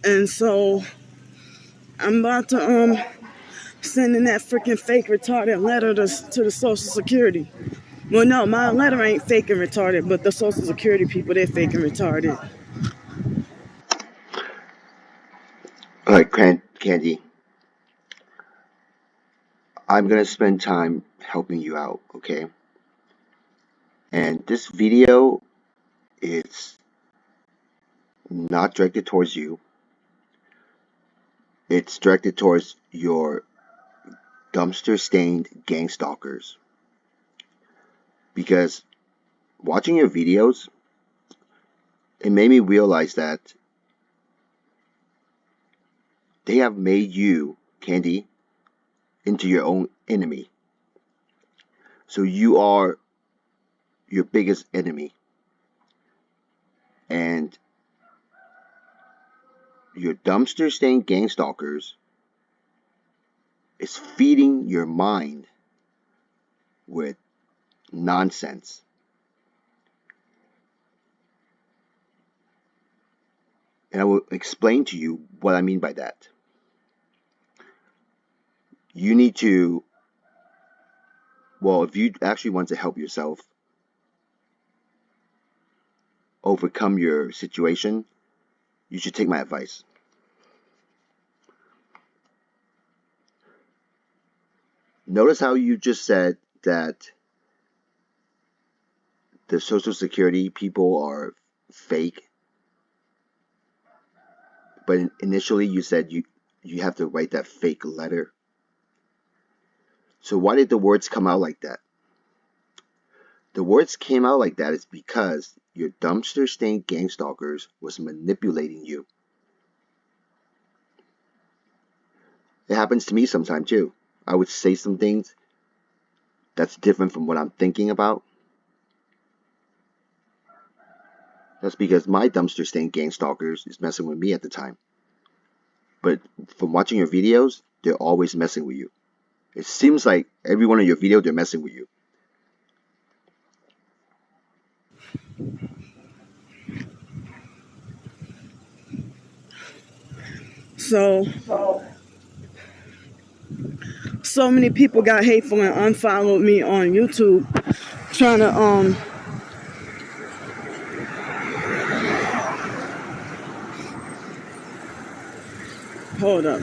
And so I'm about to send in that freaking fake retarded letter to the Social Security. Well, no, my letter ain't fake and retarded, but the Social Security people, they're fake and retarded. All right, Candy, I'm gonna spend time helping you out, okay? And this video is not directed towards you. It's directed towards your dumpster-stained gang stalkers. Because watching your videos, it made me realize that they have made you, Candy, into your own enemy. So you are your biggest enemy. And your dumpster-stained gang stalkers is feeding your mind with nonsense. And I will explain to you what I mean by that. You need to, well, if you actually want to help yourself overcome your situation, you should take my advice. Notice how you just said that the Social Security people are fake, but initially you said you have to write that fake letter. So why did the words come out like that? The words came out like that is because your dumpster-stained gang stalkers was manipulating you. It happens to me sometimes too. I would say some things that's different from what I'm thinking about. That's because my dumpster-stained gang stalkers is messing with me at the time. But from watching your videos, they're always messing with you. It seems like every one of your videos, they're messing with you. So many people got hateful and unfollowed me on YouTube trying to hold up.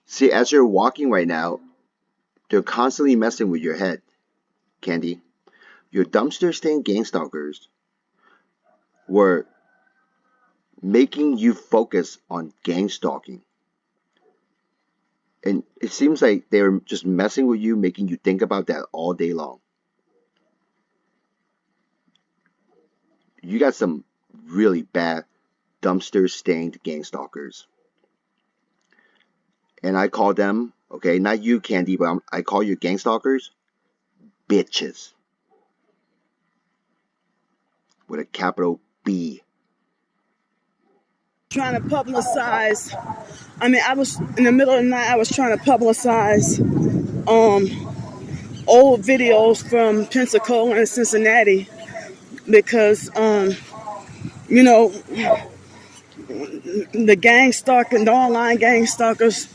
See, as you're walking right now, they're constantly messing with your head, Candy. Your dumpster-stained gang stalkers were making you focus on gang stalking. And it seems like they're just messing with you, making you think about that all day long. You got some really bad dumpster-stained gang stalkers. And I call them, okay, not you, Candy, but I call your gang stalkers bitches. With a capital B. Trying to publicize. I mean, I was in the middle of the night. I was trying to publicize old videos from Pensacola and Cincinnati because you know the gang stalking, the online gang stalkers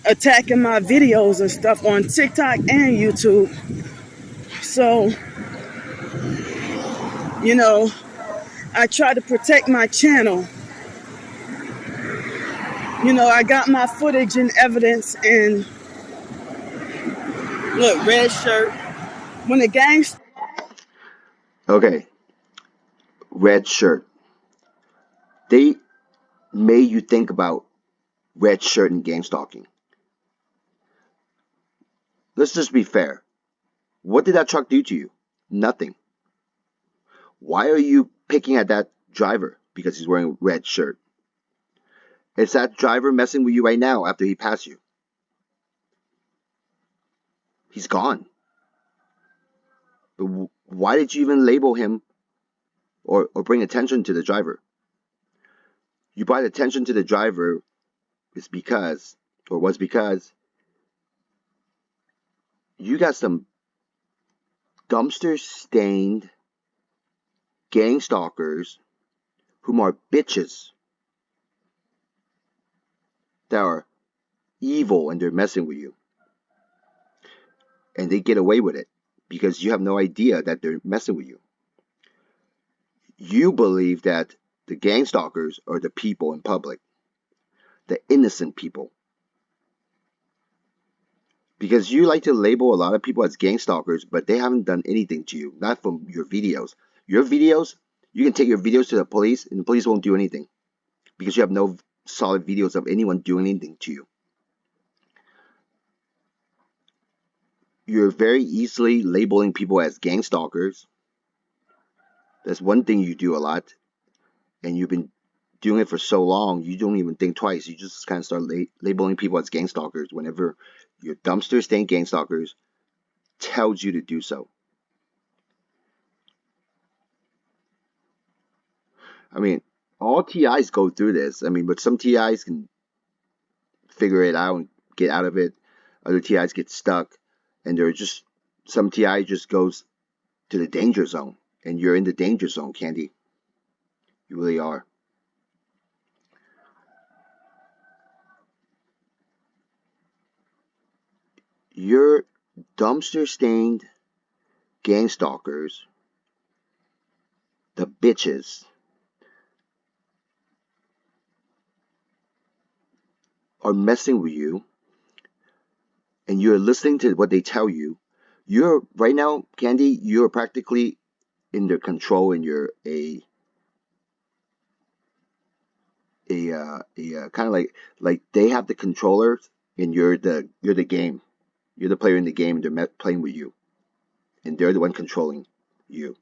attacking my videos and stuff on TikTok and YouTube. So I try to protect my channel. I got my footage and evidence, and look, red shirt. When the gangs. Okay, red shirt. They made you think about red shirt and gang stalking. Let's just be fair. What did that truck do to you? Nothing. Why are you picking at that driver because he's wearing a red shirt? Is that driver messing with you right now after he passed you? He's gone. But why did you even label him or bring attention to the driver? You brought attention to the driver was because you got some dumpster stained gang stalkers whom are bitches that are evil and they're messing with you. And they get away with it because you have no idea that they're messing with you. You believe that the gang stalkers are the people in public, the innocent people. Because you like to label a lot of people as gang stalkers, but they haven't done anything to you, not from your videos. Your videos, you can take your videos to the police and the police won't do anything because you have no solid videos of anyone doing anything to you. You're very easily labeling people as gang stalkers. That's one thing you do a lot, and you've been doing it for so long, you don't even think twice. You just kind of start labeling people as gang stalkers whenever your dumpster stain gang stalkers tells you to do so. I mean, all TIs go through this. I mean, but some TIs can figure it out and get out of it. Other TIs get stuck, and they're just some TI just goes to the danger zone, and you're in the danger zone, Candy. You really are. Your dumpster stained gang stalkers, the bitches, are messing with you, and you're listening to what they tell you. You're right now, Candy, you're practically in their control, and you're a kind of like they have the controllers, and you're the game. You're the player in the game, and they're playing with you, and they're the one controlling you.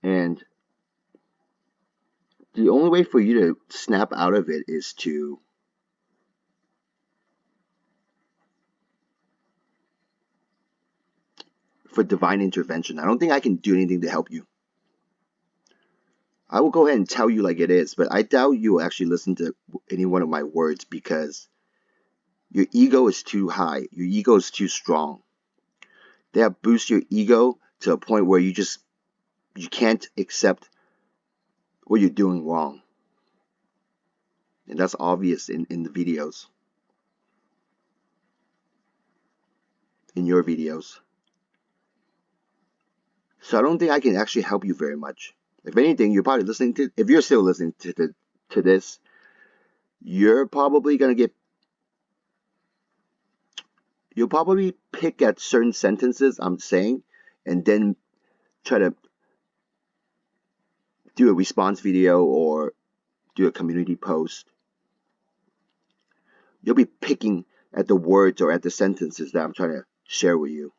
And the only way for you to snap out of it is for divine intervention. I don't think I can do anything to help you. I will go ahead and tell you like it is, but I doubt you will actually listen to any one of my words because your ego is too high. Your ego is too strong. They have boosted your ego to a point where you can't accept what you're doing wrong. And that's obvious in the videos. In your videos. So I don't think I can actually help you very much. If anything, you're probably listening to, if you're still listening to this, you're probably you'll probably pick at certain sentences I'm saying and then try to do a response video or do a community post. You'll be picking at the words or at the sentences that I'm trying to share with you,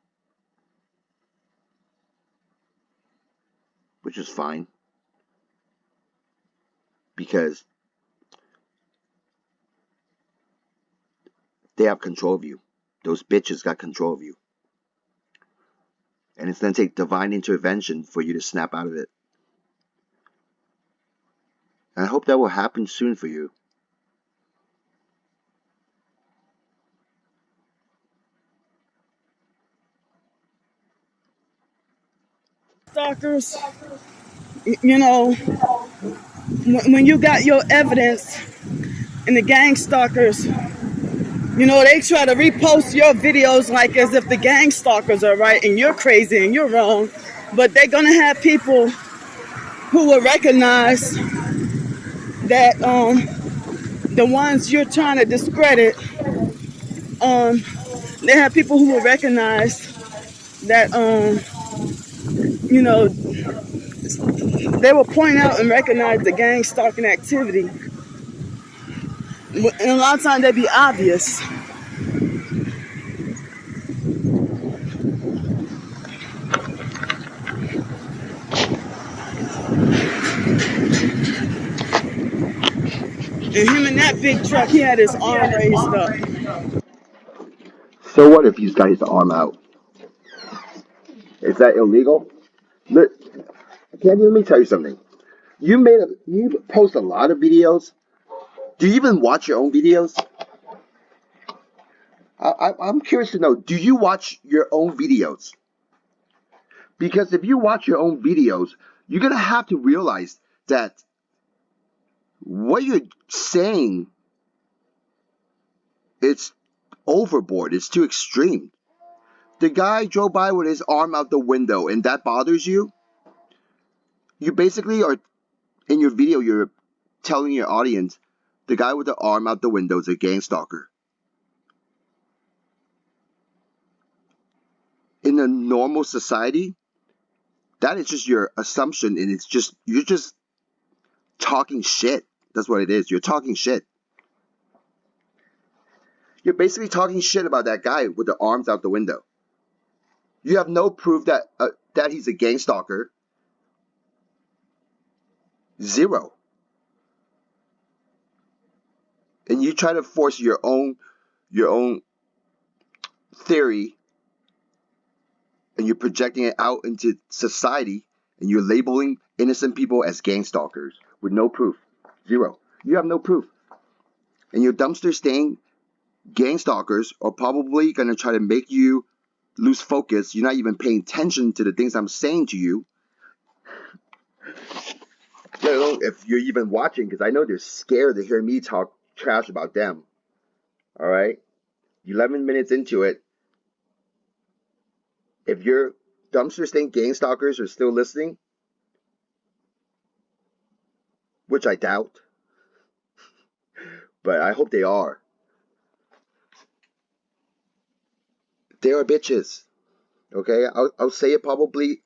which is fine because they have control of you. Those bitches got control of you. And it's going to take divine intervention for you to snap out of it. And I hope that will happen soon for you. Stalkers, you know, when you got your evidence and the gang stalkers, you know, they try to repost your videos like as if the gang stalkers are right and you're crazy and you're wrong. But they're going to have people who will recognize that the ones you're trying to discredit, they have people who will recognize that, you know, they will point out and recognize the gang stalking activity. And a lot of times they be obvious. And him in that big truck, he had his arm raised up. So what if he's got his arm out? Is that illegal? Look, Candy, let me tell you something. You post a lot of videos. Do you even watch your own videos? I'm curious to know, do you watch your own videos? Because if you watch your own videos, you're gonna have to realize that what you're saying, it's overboard. It's too extreme. The guy drove by with his arm out the window, and that bothers you. You basically are, in your video, you're telling your audience the guy with the arm out the window is a gang stalker. In a normal society, that is just your assumption, and it's just, you're just talking shit. That's what it is. You're talking shit. You're basically talking shit about that guy with the arms out the window. You have no proof that he's a gang stalker. Zero. And you try to force your own theory, and you're projecting it out into society, and you're labeling innocent people as gang stalkers with no proof. Zero. You have no proof. And your dumpster staying gang stalkers are probably going to try to make you lose focus. You're not even paying attention to the things I'm saying to you. Let alone if you're even watching, because I know they're scared to hear me talk trash about them. All right? 11 minutes into it, if your dumpster staying gang stalkers are still listening, which I doubt, but I hope they are. They are bitches. Okay? I'll say it probably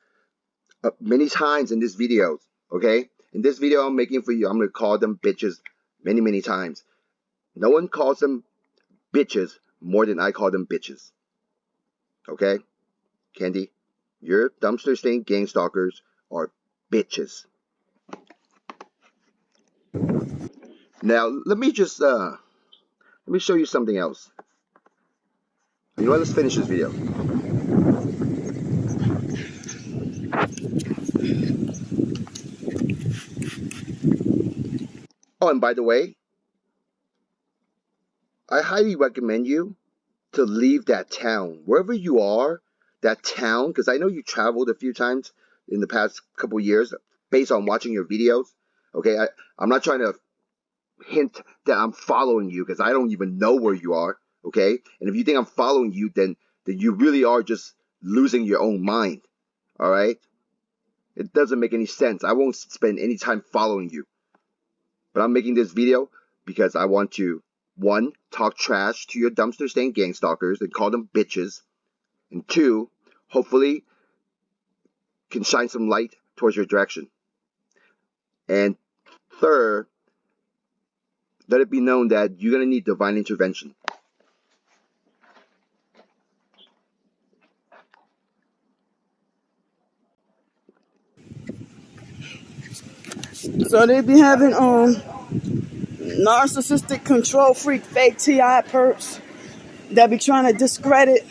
many times in this video. Okay? In this video I'm making for you, I'm going to call them bitches many, many times. No one calls them bitches more than I call them bitches. Okay? Candy, your dumpster staying gang stalkers are bitches. Now, let me show you something else. You know what? Let's finish this video. Oh, and by the way, I highly recommend you to leave that town. Wherever you are, that town, because I know you traveled a few times in the past couple years based on watching your videos. Okay, I'm not trying to hint that I'm following you, because I don't even know where you are. Okay, and if you think I'm following you, then you really are just losing your own mind. All right, it doesn't make any sense. I won't spend any time following you. But I'm making this video because I want to, one, talk trash to your dumpster staying gang stalkers and call them bitches. And two, hopefully can shine some light towards your direction. And third, let it be known that you're going to need divine intervention. So they be having narcissistic control freak fake TI perps that be trying to discredit.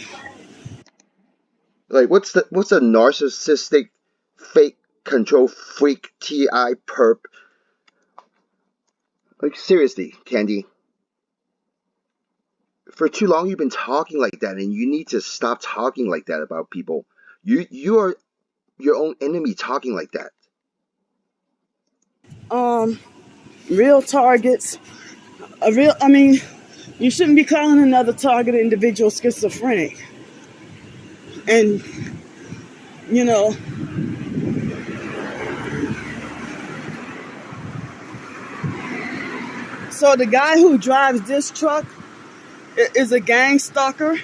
Like, what's a narcissistic fake control freak TI perp? Like, seriously, Candy. For too long you've been talking like that, and you need to stop talking like that about people. You are your own enemy talking like that. Real targets. You shouldn't be calling another target individual schizophrenic. And, you know, so the guy who drives this truck is a gang stalker.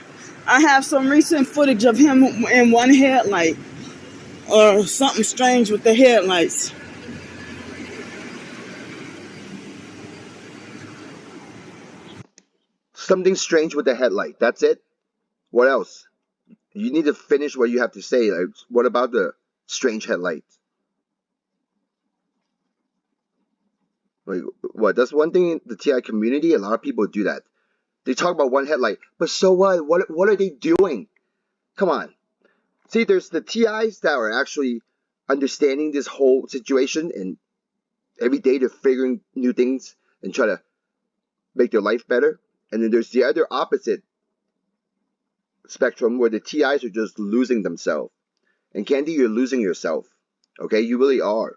I have some recent footage of him in one headlight, or something strange with the headlights. Something strange with the headlight. That's it? What else? You need to finish what you have to say. Like, what about the strange headlights? Like, what? That's one thing in the TI community. A lot of people do that. They talk about one headlight, but so what? What are they doing? Come on. See, there's the TIs that are actually understanding this whole situation, and every day they're figuring new things and try to make their life better. And then there's the other opposite spectrum where the TIs are just losing themselves. And Candy, you're losing yourself. Okay, you really are.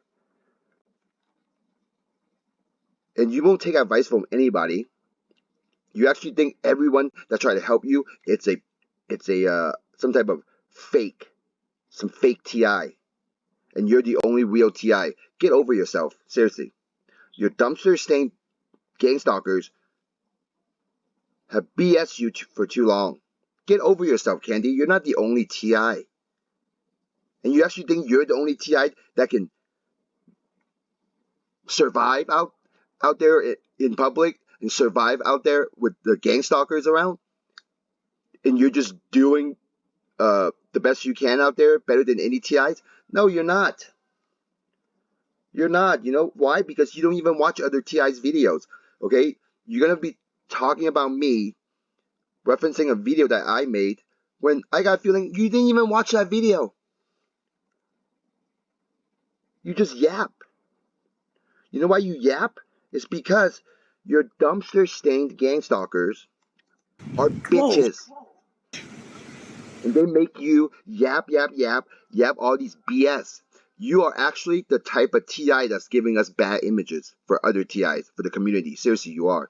And you won't take advice from anybody. You actually think everyone that try to help you, it's a some type of fake, some fake TI, and you're the only real TI. Get over yourself, seriously. Your dumpster stained gang stalkers have BS you for too long. Get over yourself, Candy. You're not the only TI. And you actually think you're the only TI that can survive out there in public and survive out there with the gang stalkers around? And you're just doing the best you can out there, better than any TIs? No, you're not. You're not. You know why? Because you don't even watch other TIs' videos. Okay? You're going to be talking about me, referencing a video that I made, when I got a feeling you didn't even watch that video. You just yap. You know why you yap? It's because your dumpster stained gang stalkers are Whoa. bitches. And they make you yap, yap, yap, yap all these BS. You are actually the type of TI that's giving us bad images for other TIs, for the community. Seriously, you are.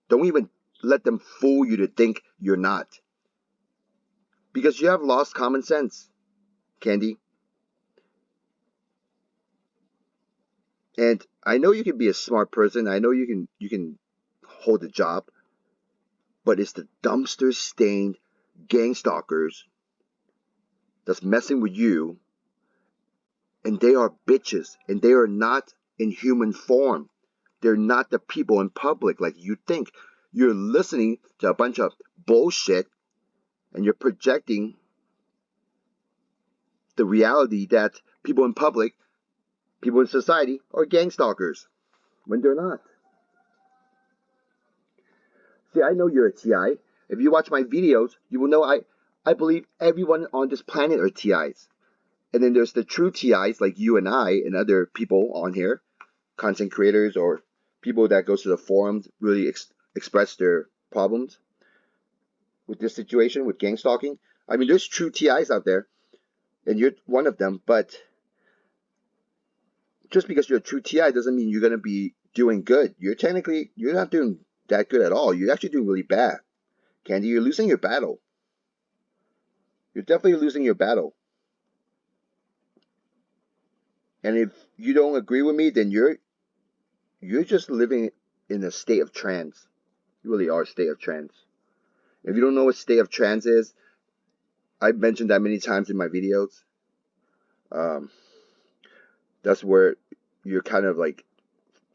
Don't even let them fool you to think you're not. Because you have lost common sense, Candy. And I know you can be a smart person. I know you can hold a job. But it's the dumpster stained gang stalkers that's messing with you, and they are bitches, and they are not in human form. They're not the people in public like you think. You're listening to a bunch of bullshit, and you're projecting the reality that people in public, people in society, are gang stalkers when they're not. See, I know you're a TI. If you watch my videos, you will know I believe everyone on this planet are TIs. And then there's the true TIs like you and I and other people on here, content creators or people that go to the forums, really express their problems with this situation, with gang stalking. I mean, there's true TIs out there, and you're one of them, but just because you're a true TI doesn't mean you're going to be doing good. You're not doing that good at all. You're actually doing really bad. Candy, you're losing your battle. You're definitely losing your battle. And if you don't agree with me, then you're just living in a state of trance. You really are a state of trance. If you don't know what state of trance is, I've mentioned that many times in my videos. Um, that's where you're kind of like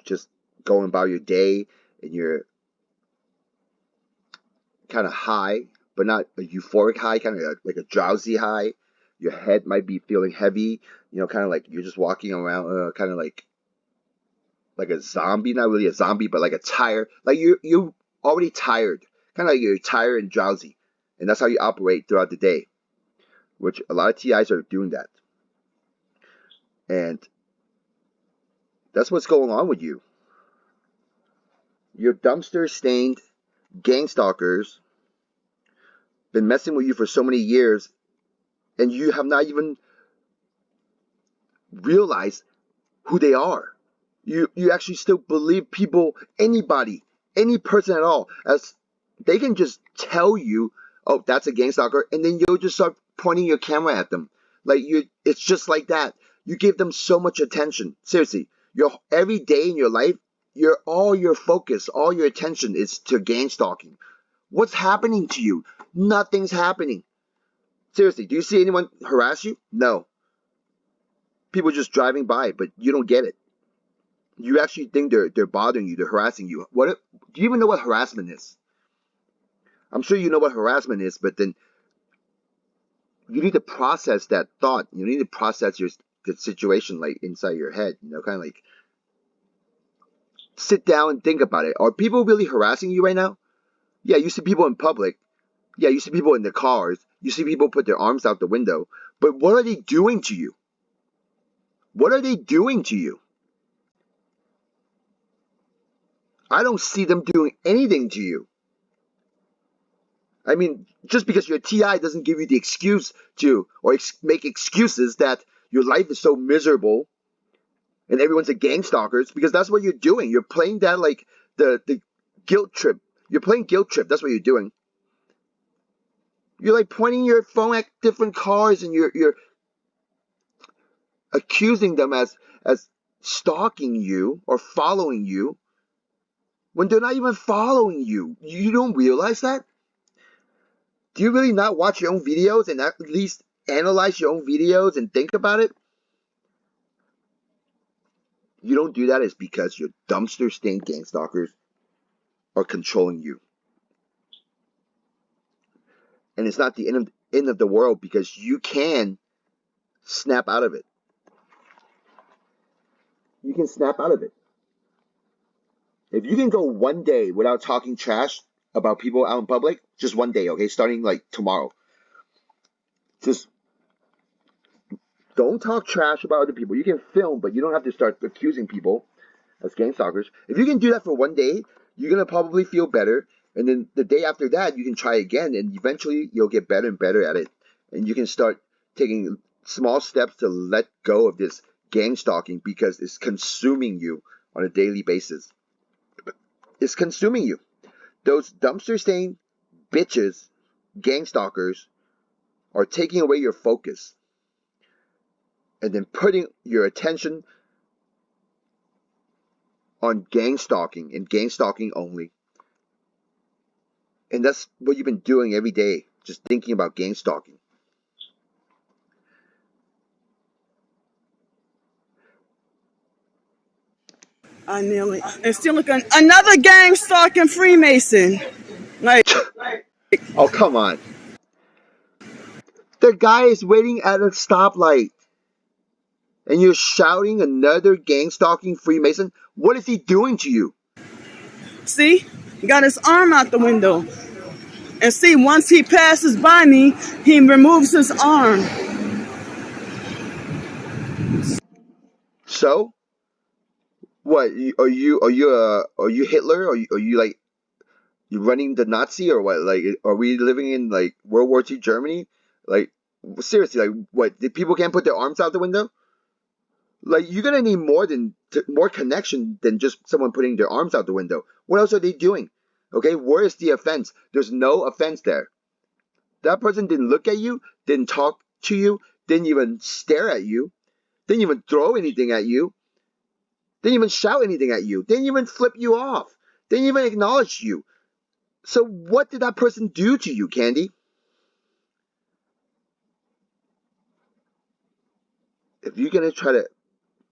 just going about your day and you're kind of high, but not a euphoric high, kind of like a drowsy high. Your head might be feeling heavy, kind of like you're just walking around, kind of like a zombie, not really a zombie, but like a tired, like you're already tired, kind of like you're tired and drowsy, and that's how you operate throughout the day, which a lot of TIs are doing that, and that's what's going on with you. Your dumpster stained gang stalkers been messing with you for so many years, and you have not even realized who they are. You actually still believe people, anybody, any person at all, as they can just tell you, oh, that's a gang stalker, and then you'll just start pointing your camera at them. It's just like that. You give them so much attention. Seriously, your every day in your life, all your focus, all your attention is to gang stalking. What's happening to you? Nothing's happening. Seriously, do you see anyone harass you? No. People just driving by, but you don't get it. You actually think they're bothering you, they're harassing you. Do you even know what harassment is? I'm sure you know what harassment is, but then you need to process that thought. You need to process the situation like inside your head. Kind of like sit down and think about it. Are people really harassing you right now? Yeah, you see people in public. Yeah, you see people in their cars. You see people put their arms out the window. But what are they doing to you? What are they doing to you? I don't see them doing anything to you. I mean, just because you're a TI doesn't give you the excuse to, or make excuses that your life is so miserable and everyone's a gang stalkers, because that's what you're doing. You're playing that like the guilt trip. You're playing guilt trip. That's what you're doing. You're like pointing your phone at different cars and you're accusing them as stalking you or following you when they're not even following you. You don't realize that? Do you really not watch your own videos and at least analyze your own videos and think about it? You don't do that is because your dumpster stained gang stalkers are controlling you. And it's not the end of the world, because you can snap out of it. You can snap out of it. If you can go one day without talking trash about people out in public, just one day, okay, starting like tomorrow, just don't talk trash about other people. You can film, but you don't have to start accusing people as gang stalkers. If you can do that for one day, you're going to probably feel better. And then the day after that, you can try again, and eventually you'll get better and better at it. And you can start taking small steps to let go of this gang stalking, because it's consuming you on a daily basis. It's consuming you. Those dumpster stained bitches, gang stalkers, are taking away your focus and then putting your attention on gang stalking and gang stalking only. And that's what you've been doing every day, just thinking about gang stalking. I nearly. And still look another gang stalking Freemason. Like, Oh, come on. The guy is waiting at a stoplight and you're shouting another gang stalking Freemason? What is he doing to you? see, got his arm out the window. And see, once he passes by me, he removes his arm. So, what are you Hitler? Are you like, you running the Nazi or what? Like, are we living in like World War II Germany? Like, seriously, like, what? Did people can't put their arms out the window? Like, you're gonna need more connection than just someone putting their arms out the window. What else are they doing? Okay, where is the offense? There's no offense there. That person didn't look at you, didn't talk to you, didn't even stare at you, didn't even throw anything at you, didn't even shout anything at you, didn't even flip you off, didn't even acknowledge you. So what did that person do to you, Candy? If you're gonna try to,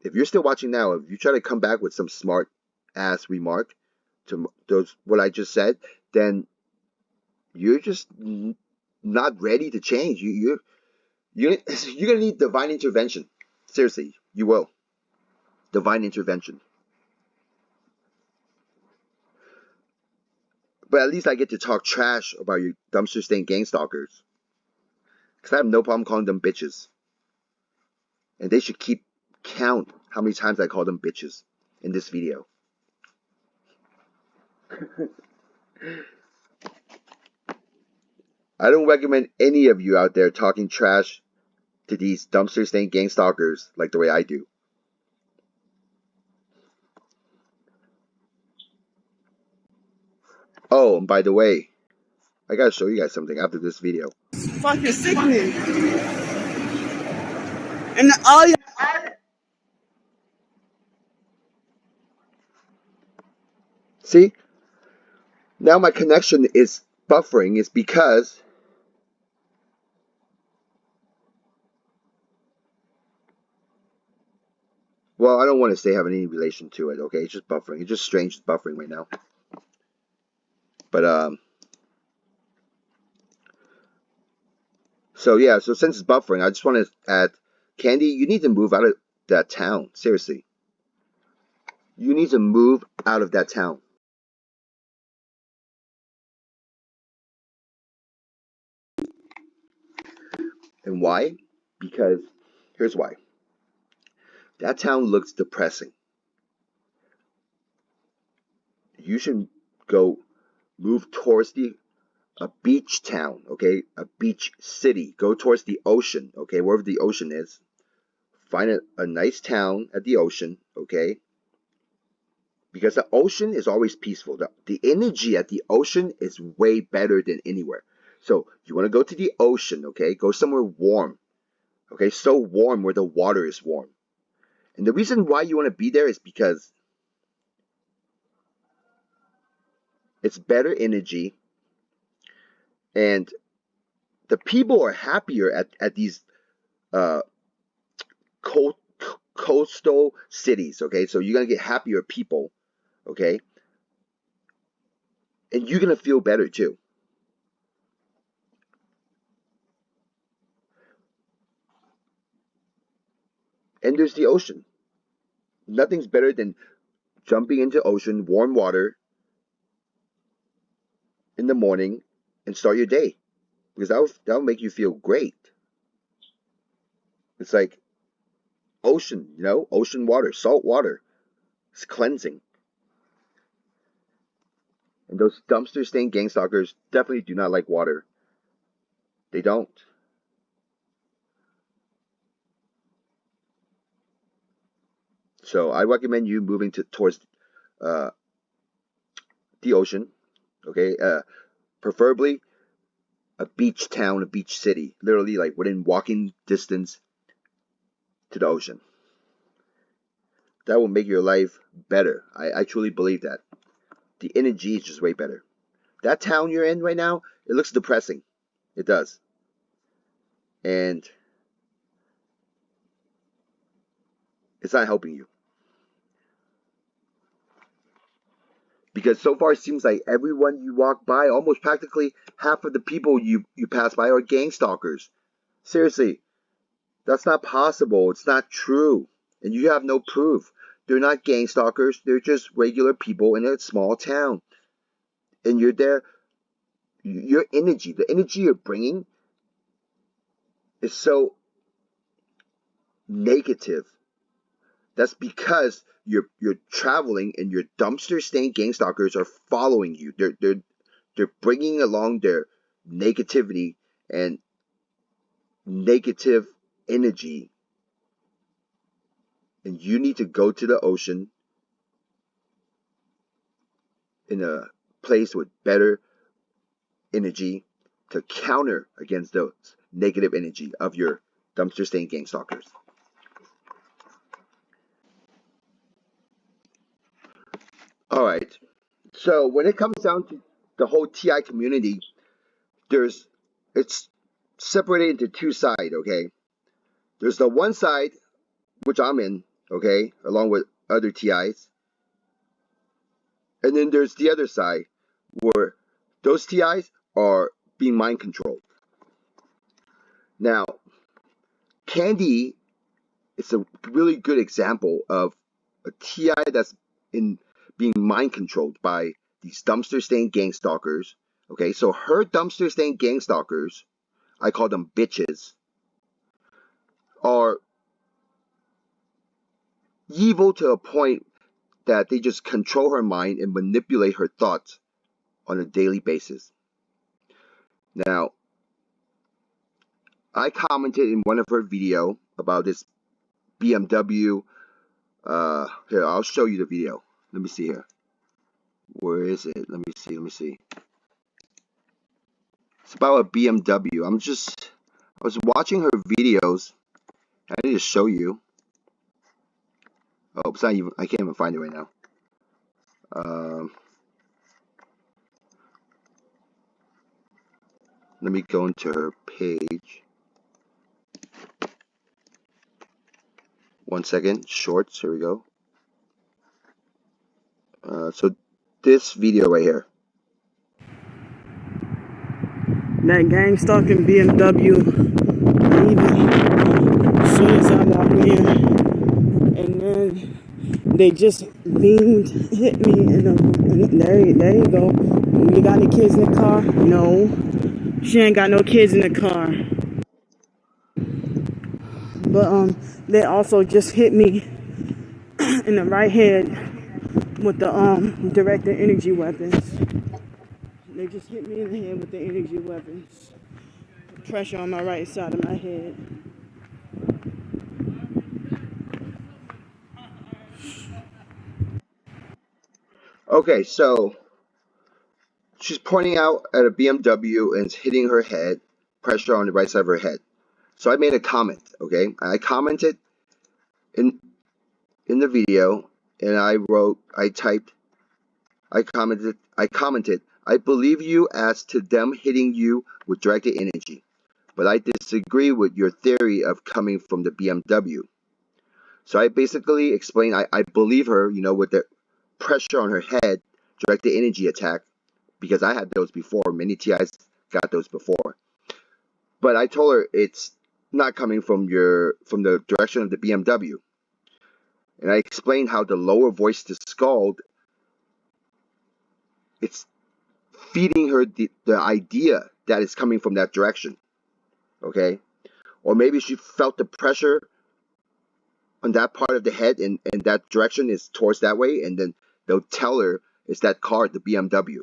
if you're still watching now, if you try to come back with some smart ass remark to those what I just said, then you're just not ready to change. You're gonna need divine intervention. Seriously, you will. Divine intervention. But at least I get to talk trash about your dumpster stained gang stalkers. Because I have no problem calling them bitches. And they should keep count how many times I call them bitches in this video. I don't recommend any of you out there talking trash to these dumpster stained gang stalkers like the way I do. Oh, and by the way, I gotta show you guys something after this video. Fucking sickening. And all you See? Now my connection is buffering. It's because well, I don't want to say having any relation to it, okay? It's just buffering. It's just strange it's buffering right now. But so yeah, so since it's buffering, I just want to add, Candy, you need to move out of that town. Seriously. You need to move out of that town. And why? Because here's why. That town looks depressing. You should go move towards a beach town, okay? A beach city. Go towards the ocean, okay? Wherever the ocean is. Find a nice town at the ocean, okay? Because the ocean is always peaceful. The energy at the ocean is way better than anywhere. So you want to go to the ocean, okay? Go somewhere warm, okay? So warm where the water is warm. And the reason why you want to be there is because it's better energy, and the people are happier at these uh, coastal cities, okay? So you're going to get happier people, okay? And you're going to feel better too. And there's the ocean. Nothing's better than jumping into ocean, warm water in the morning and start your day. Because that'll make you feel great. It's like ocean, ocean water, salt water. It's cleansing. And those dumpster stained gang stalkers definitely do not like water. They don't. So I recommend you moving towards uh, the ocean, okay? Preferably a beach town, a beach city, literally like within walking distance to the ocean. That will make your life better. I truly believe that. The energy is just way better. That town you're in right now, it looks depressing. It does. And it's not helping you. Because so far it seems like everyone you walk by, almost practically half of the people you pass by are gang stalkers. Seriously, that's not possible. It's not true. And you have no proof. They're not gang stalkers. They're just regular people in a small town. And you're there. Your energy, the energy you're bringing is so negative. That's because you're traveling and your dumpster stained gang stalkers are following you. They're bringing along their negativity and negative energy, and you need to go to the ocean in a place with better energy to counter against those negative energy of your dumpster stained gang stalkers. All right. So when it comes down to the whole TI community, it's separated into two sides, okay? There's the one side, which I'm in, okay, along with other TIs. And then there's the other side where those TIs are being mind controlled. Now, Candy is a really good example of a TI that's being mind controlled by these dumpster stained gang stalkers. Okay, so her dumpster stained gang stalkers, I call them bitches, are evil to a point that they just control her mind and manipulate her thoughts on a daily basis. Now, I commented in one of her video about this BMW. Here, I'll show you the video. Let me see here. Where is it? Let me see. It's about a BMW. I was watching her videos. I need to show you. Oh, it's not even, I can't even find it right now. Let me go into her page. 1 second. Shorts. Here we go. So this video right here. That gang stalking BMW, leaving as soon as I walk in, and then they just beamed, hit me, and there you go. You got any kids in the car? No. She ain't got no kids in the car. But they also just hit me in the right head with the directed energy weapons. They just hit me in the head with the energy weapons. Pressure on my right side of my head. Okay, so she's pointing out at a BMW and it's hitting her head, pressure on the right side of her head. So I made a comment, okay? I commented in the video and I commented, I believe you as to them hitting you with directed energy, but I disagree with your theory of coming from the BMW. So I basically explained I believe her, with the pressure on her head, directed energy attack, because I had those before. Many TIs got those before. But I told her it's not coming from the direction of the BMW. And I explained how the lower voice to scald, it's feeding her the idea that it's coming from that direction. Okay? Or maybe she felt the pressure on that part of the head and that direction is towards that way, and then they'll tell her it's that car, the BMW.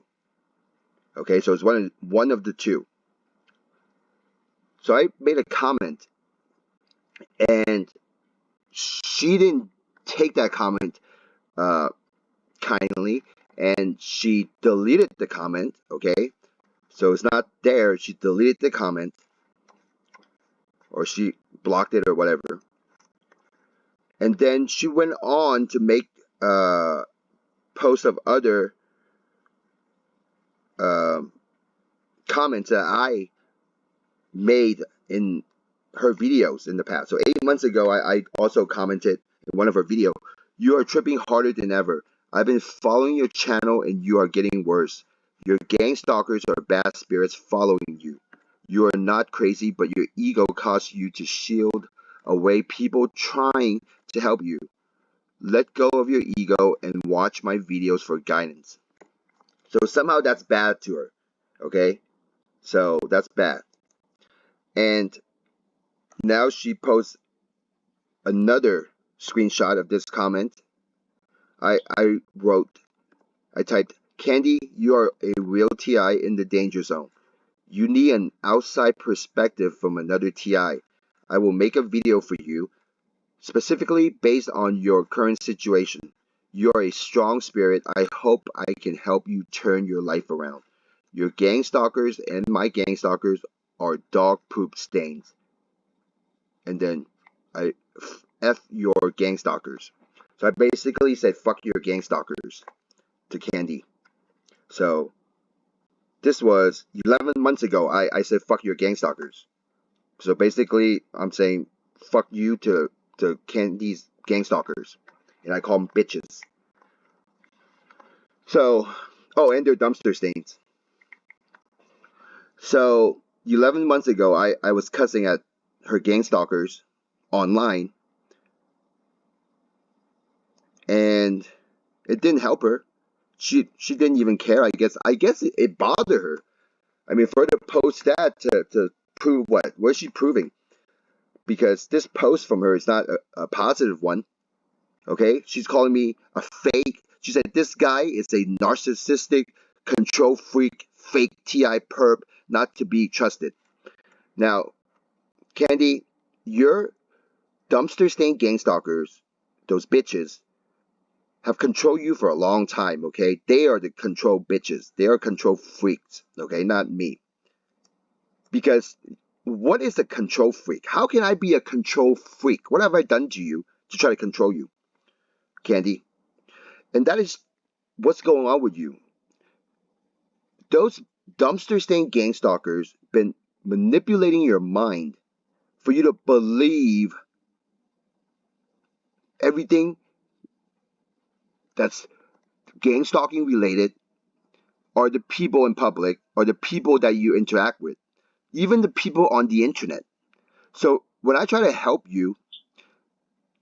Okay, so it's one of the two. So I made a comment, and she didn't take that comment kindly, and she deleted the comment. Okay, so it's not there. She deleted the comment, or she blocked it, or whatever. And then she went on to make posts of other comments that I made in her videos in the past. So 8 months ago, I also commented in one of her videos, you are tripping harder than ever. I've been following your channel and you are getting worse. Your gang stalkers are bad spirits following you. You are not crazy, but your ego caused you to shield away people trying to help you. Let go of your ego and watch my videos for guidance. So somehow that's bad to her. Okay? So that's bad. And now she posts another screenshot of this comment. I typed, Candy, you are a real TI in the danger zone. You need an outside perspective from another TI. I will make a video for you, specifically based on your current situation. You are a strong spirit. I hope I can help you turn your life around. Your gang stalkers and my gang stalkers are dog poop stains. And then I F your gang stalkers. So I basically said fuck your gang stalkers to Candy. So this was 11 months ago. I said fuck your gang stalkers. So basically I'm saying fuck you to Candy's gang stalkers. And I call them bitches. So, and they're dumpster stains. So 11 months ago I was cussing at her gang stalkers online. And it didn't help her. She didn't even care. I guess it bothered her. I mean, for her to post that to prove what? What is she proving? Because this post from her is not a positive one. Okay, she's calling me a fake. She said this guy is a narcissistic, control freak, fake TI perp, not to be trusted. Now, Candy, your dumpster stain gang stalkers, those bitches, have controlled you for a long time, okay? They are the control bitches. They are control freaks, okay? Not me. Because what is a control freak? How can I be a control freak? What have I done to you to try to control you, Candy? And that is what's going on with you. Those dumpster stain gang stalkers been manipulating your mind for you to believe everything that's gang stalking related, or the people in public, or the people that you interact with, even the people on the internet. So when I try to help you,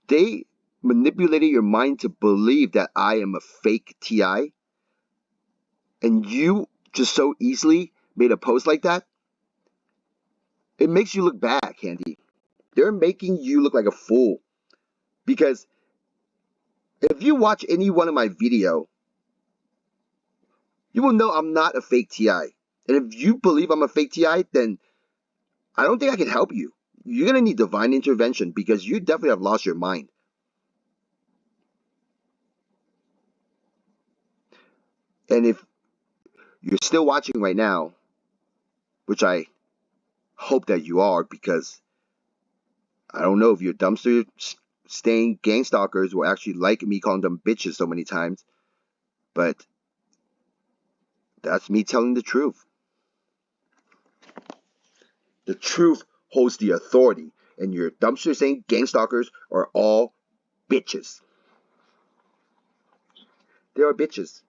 they manipulated your mind to believe that I am a fake TI, and you just so easily made a post like that. It makes you look bad, Candy. They're making you look like a fool. Because if you watch any one of my video, you will know I'm not a fake TI. And if you believe I'm a fake TI, then I don't think I can help you. You're going to need divine intervention because you definitely have lost your mind. And if you're still watching right now, which I hope that you are, because I don't know if your dumpster staying gang stalkers will actually like me calling them bitches so many times, but that's me telling the truth. The truth holds the authority, and your dumpster staying gang stalkers are all bitches. They are bitches.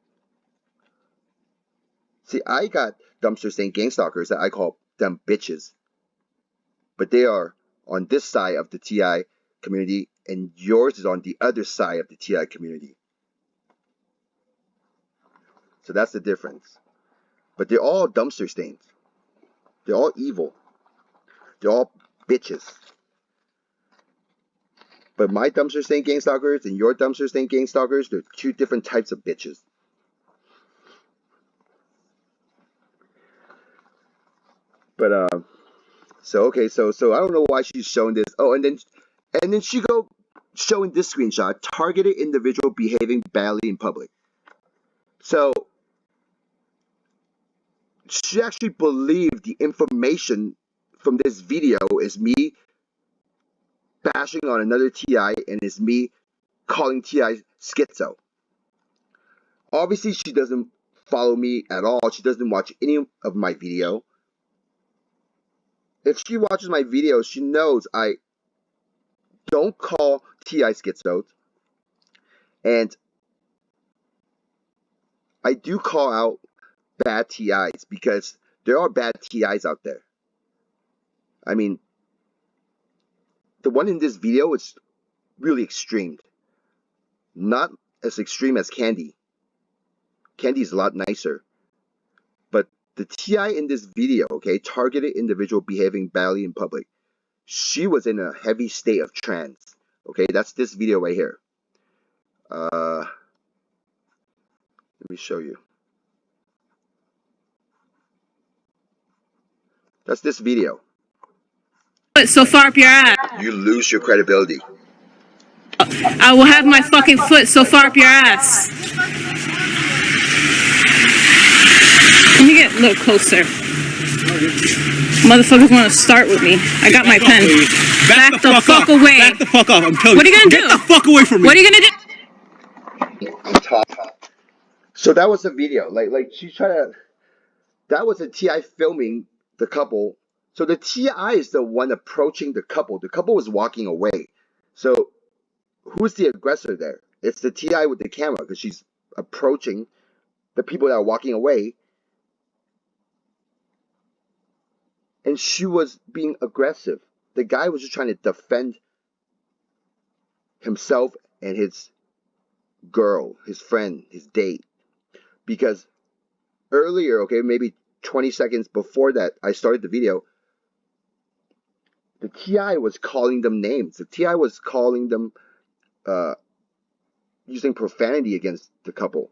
See, I got dumpster staying gang stalkers that I call them bitches, but they are on this side of the TI community, and yours is on the other side of the TI community. So that's the difference. But they're all dumpster stains. They're all evil. They're all bitches. But my dumpster stain gang stalkers and your dumpster stain gang stalkers, they're two different types of bitches. But so I don't know why she's showing this. Oh, and then she go showing this screenshot: targeted individual behaving badly in public. So she actually believed the information from this video is me bashing on another TI and is me calling TI schizo. Obviously, she doesn't follow me at all. She doesn't watch any of my video. If she watches my videos, she knows I don't call TI schizo. And I do call out bad TIs because there are bad TIs out there. I mean, the one in this video is really extreme. Not as extreme as Candy. Candy's a lot nicer. But the TI in this video, okay, targeted individual behaving badly in public. She was in a heavy state of trance. Okay, that's this video right here. Let me show you. That's this video. So far up your ass. You lose your credibility. I will have my fucking foot so far up your ass. Let me get a little closer. Motherfuckers want to start with me. I got my pen. Back the fuck away. Back the fuck off. I'm telling you. What are you gonna do? Get the fuck away from me. What are you gonna do? On top. So that was the video. Like she's trying to. That was a TI filming the couple. So the TI is the one approaching the couple. The couple was walking away. So who's the aggressor there? It's the TI with the camera because she's approaching the people that are walking away. And she was being aggressive. The guy was just trying to defend himself and his girl, his friend, his date. Because earlier, okay, maybe 20 seconds before that, I started the video, the TI was calling them names. The TI was calling them, using profanity against the couple.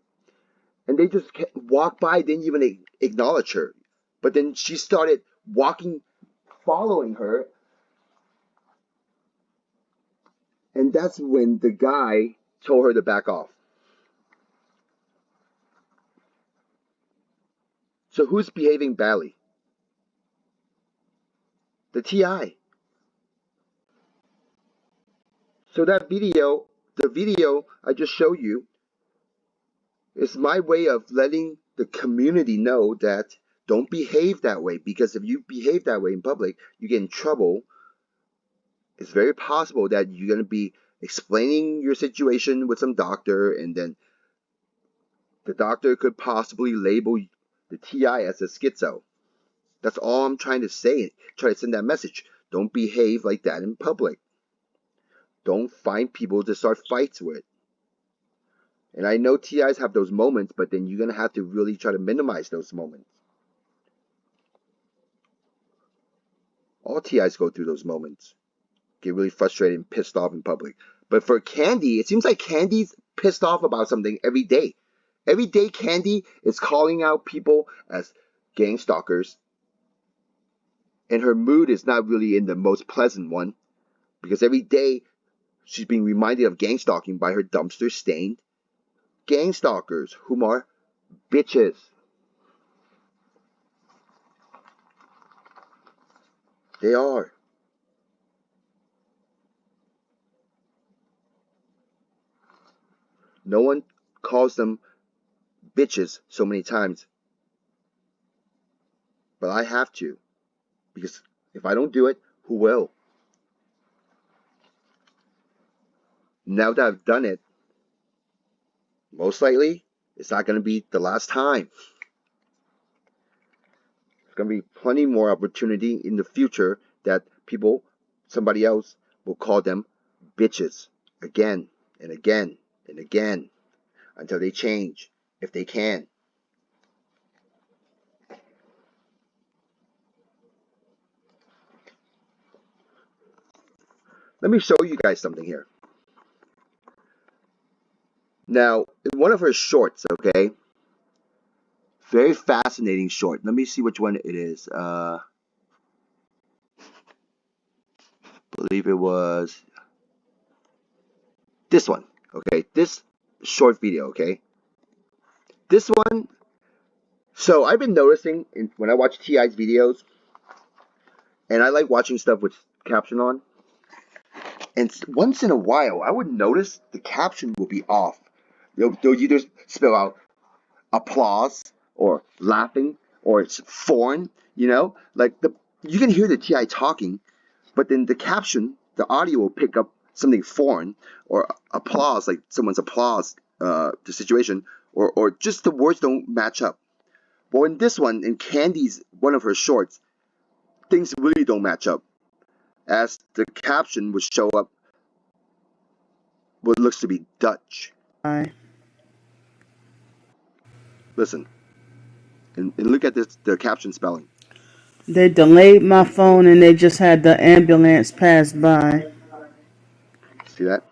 And they just walked by, didn't even acknowledge her. But then she started walking, following her. And that's when the guy told her to back off. So who's behaving badly? The TI. So that video, the video I just showed you, is my way of letting the community know that don't behave that way. Because if you behave that way in public, you get in trouble. It's very possible that you're going to be explaining your situation with some doctor, and then the doctor could possibly label the TI as a schizo. That's all I'm trying to say. Try to send that message. Don't behave like that in public. Don't find people to start fights with. And I know TIs have those moments, but then you're going to have to really try to minimize those moments. All TIs go through those moments. Get really frustrated and pissed off in public. But for Candy, it seems like Candy's pissed off about something every day. Every day Candy is calling out people as gang stalkers. And her mood is not really in the most pleasant one. Because every day she's being reminded of gang stalking by her dumpster stained gang stalkers, whom are bitches. They are. No one calls them bitches so many times, but I have to, because if I don't do it, who will? Now that I've done it, most likely it's not going to be the last time. There's going to be plenty more opportunity in the future that people, somebody else, will call them bitches again and again and again until they change, if they can. Let me show you guys something here. Now, in one of her shorts, okay? Very fascinating short. Let me see which one it is. Believe it was this one, okay? This short video, okay? This one, so I've been noticing when I watch T.I.'s videos, and I like watching stuff with caption on, and once in a while, I would notice the caption will be off. They'll either spell out applause or laughing or it's foreign, like you can hear the TI talking, but then the caption, the audio will pick up something foreign or applause, like someone's applause, the situation, or just the words don't match up. Well, in this one, in Candy's one of her shorts, things really don't match up, as the caption would show up what looks to be Dutch. Bye. Listen, and look at this, the caption spelling. They delayed my phone and they just had the ambulance pass by. See that?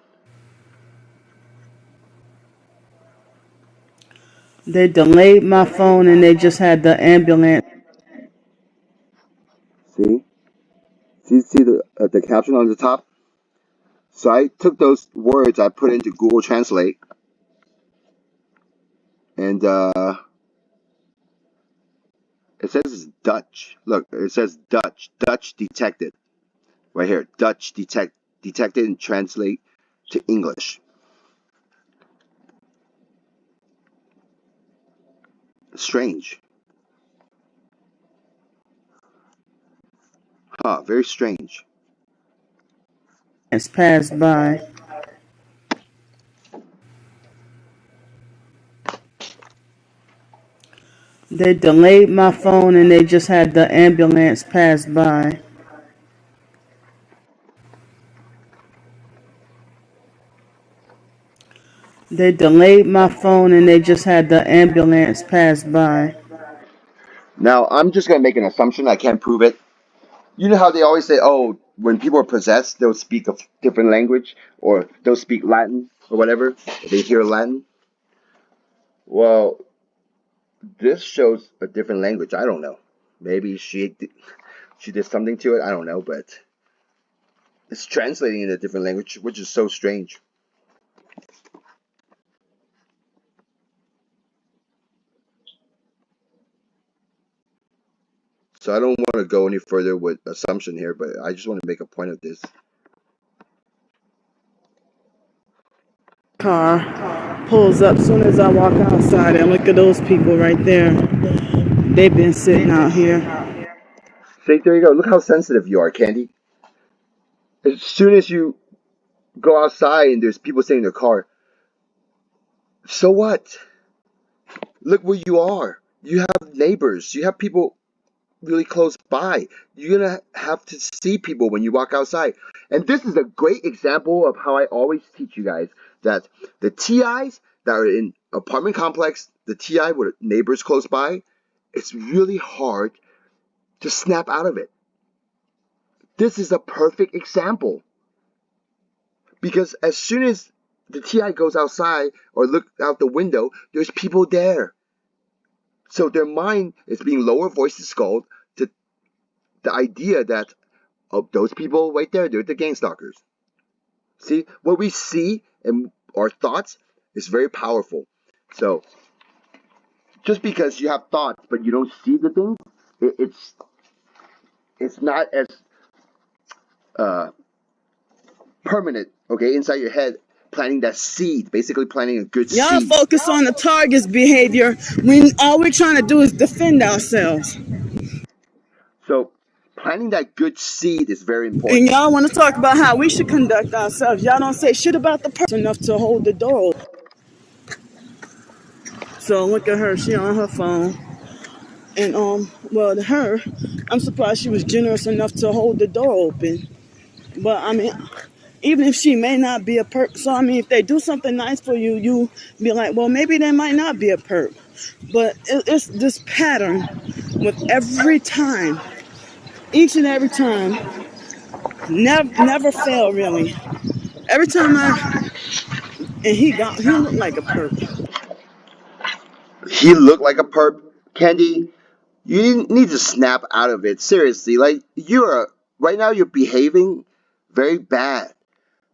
They delayed my phone and they just had the ambulance. See? See the caption on the top? So I took those words, I put into Google Translate, and it says it's Dutch. Look, it says Dutch. Dutch detected. Right here. Dutch detected and translate to English. Strange. Huh, very strange. It's passed by. They delayed my phone and they just had the ambulance pass by. They delayed my phone and they just had the ambulance pass by. Now, I'm just going to make an assumption. I can't prove it. You know how they always say, oh, when people are possessed, they'll speak a different language, or they'll speak Latin, or whatever. They hear Latin. Well, this shows a different language. I don't know. Maybe she did something to it. I don't know, but it's translating in a different language, which is so strange. So I don't want to go any further with assumption here, but I just want to make a point of this. Car pulls up soon as I walk outside and look at those people right there. They've been sitting out here. See, there you go. Look how sensitive you are, Candy. As soon as you go outside and there's people sitting in their car, so what? Look where you are. You have neighbors. You have people really close by. You're going to have to see people when you walk outside. And this is a great example of how I always teach you guys that the TIs that are in apartment complex, the TI with neighbors close by, it's really hard to snap out of it. This is a perfect example. Because as soon as the TI goes outside or look out the window, there's people there. So their mind is being lower voices sculled to the idea that, oh, those people right there, they're the gangstalkers. See, what we see and our thoughts is very powerful. So just because you have thoughts but you don't see the things, it's not as uh, permanent, okay, inside your head, planting that seed, basically planting a good Y'all seed. focus on the target's behavior when all we're trying to do is defend ourselves. So planting that good seed is very And important. y'all want to talk about how we should conduct ourselves. Y'all don't say shit about the person enough to hold the door open. So look at her, she on her phone. And well, to her, I'm surprised she was generous enough to hold the door open. But I mean, even if she may not be a perp, so I mean, if they do something nice for you, you be like, well, maybe they might not be a perp. But it's this pattern with every time, each and every time, never fail really. Every time and he looked like a perp. He looked like a perp. Candy, you need to snap out of it. Seriously, like right now you're behaving very bad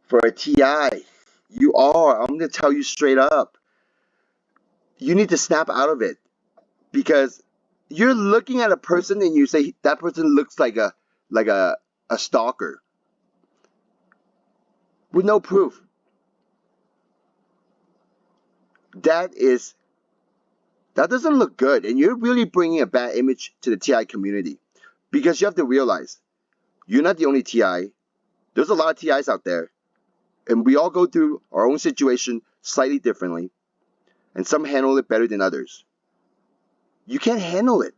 for a TI. You are. I'm gonna tell you straight up. You need to snap out of it because you're looking at a person and you say that person looks like a stalker with no proof. That is that doesn't look good, and you're really bringing a bad image to the TI community because you have to realize you're not the only TI. There's a lot of TIs out there, and we all go through our own situation slightly differently, and some handle it better than others. You can't handle it.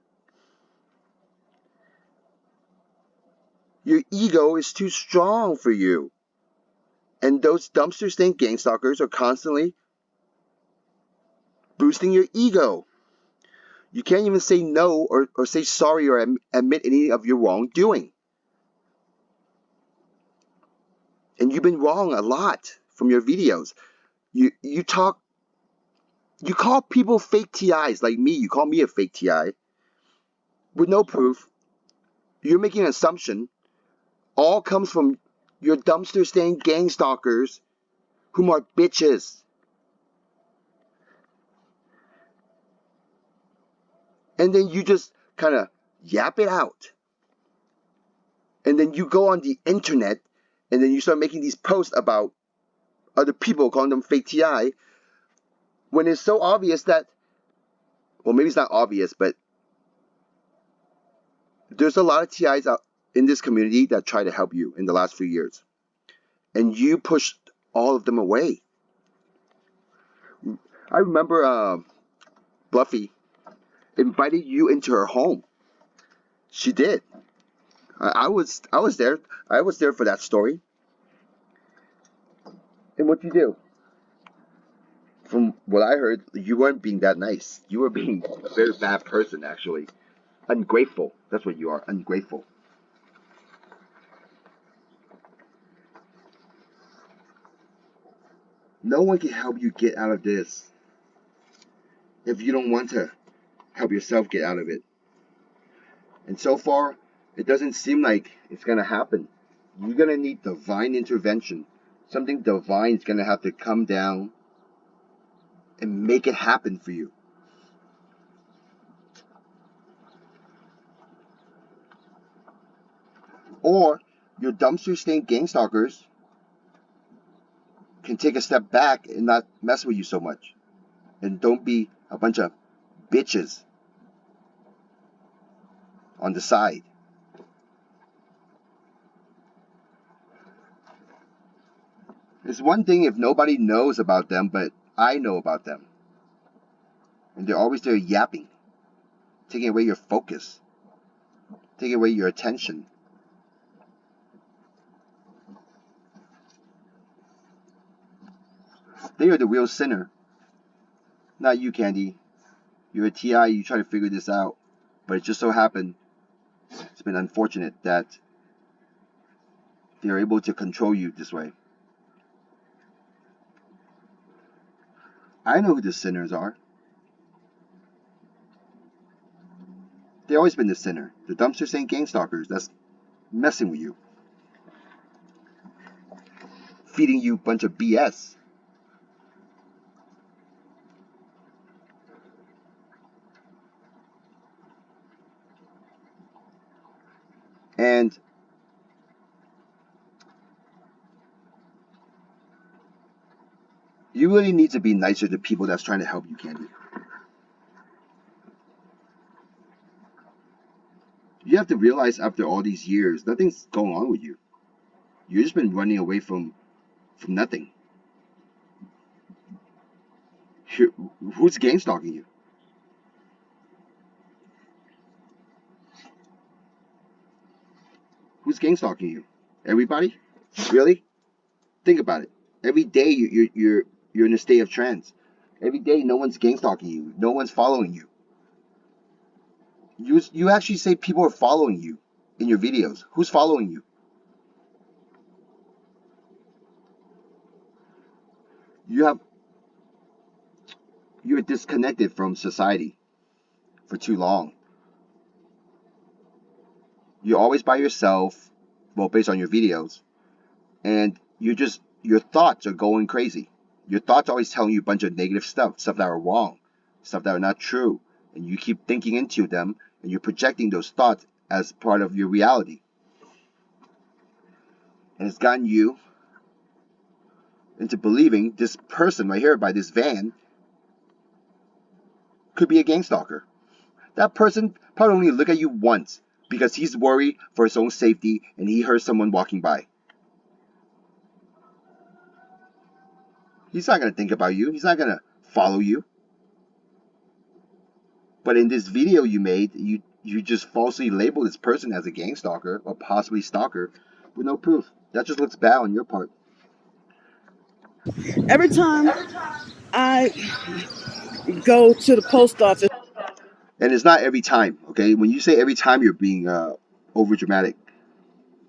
Your ego is too strong for you. And those dumpster stain gang stalkers are constantly boosting your ego. You can't even say no or say sorry or admit any of your wrongdoing. And you've been wrong a lot from your videos. You talk, you call people fake TIs like me. You call me a fake TI with no proof. You're making an assumption. All comes from your dumpster stain gang stalkers whom are bitches. And then you just kind of yap it out. And then you go on the internet and then you start making these posts about other people calling them fake TI when it's so obvious that, well, maybe it's not obvious, but there's a lot of TIs out in this community that try to help you in the last few years. And you pushed all of them away. I remember Buffy invited you into her home. She did. I was there. I was there for that story. And what you do? From what I heard, you weren't being that nice. You were being a very bad person, actually. Ungrateful. That's what you are. Ungrateful. No one can help you get out of this if you don't want to help yourself get out of it. And so far, it doesn't seem like it's going to happen. You're going to need divine intervention. Something divine is going to have to come down and make it happen for you. Or your dumpster stain gang stalkers can take a step back and not mess with you so much. And don't be a bunch of bitches on the side. It's one thing if nobody knows about them, but I know about them. And they're always there yapping, taking away your focus, taking away your attention. They are the real sinner. Not you, Candy. You're a TI, you try to figure this out. But it just so happened, it's been unfortunate that they're able to control you this way. I know who the sinners are. They've always been the sinner. The dumpster stain gang stalkers that's messing with you. Feeding you a bunch of BS. And you really need to be nicer to people that's trying to help you, Candy. You have to realize after all these years, nothing's going on with you. You've just been running away from nothing. Who's gang stalking you? Who's gang stalking you? Everybody? Really? Think about it. Every day you're in a state of trance. Every day no one's gang stalking you. No one's following you. You actually say people are following you in your videos. Who's following you? You're disconnected from society for too long. You're always by yourself, well, based on your videos, and your thoughts are going crazy. Your thoughts are always telling you a bunch of negative stuff that are wrong, stuff that are not true, and you keep thinking into them, and you're projecting those thoughts as part of your reality. And it's gotten you into believing this person right here by this van could be a gang stalker. That person probably only look at you once because he's worried for his own safety and he heard someone walking by. He's not going to think about you. He's not going to follow you. But in this video you made, you just falsely labeled this person as a gang stalker or possibly stalker with no proof. That just looks bad on your part. Every time I go to the post office, And it's not every time, okay? When you say every time, you're being over dramatic.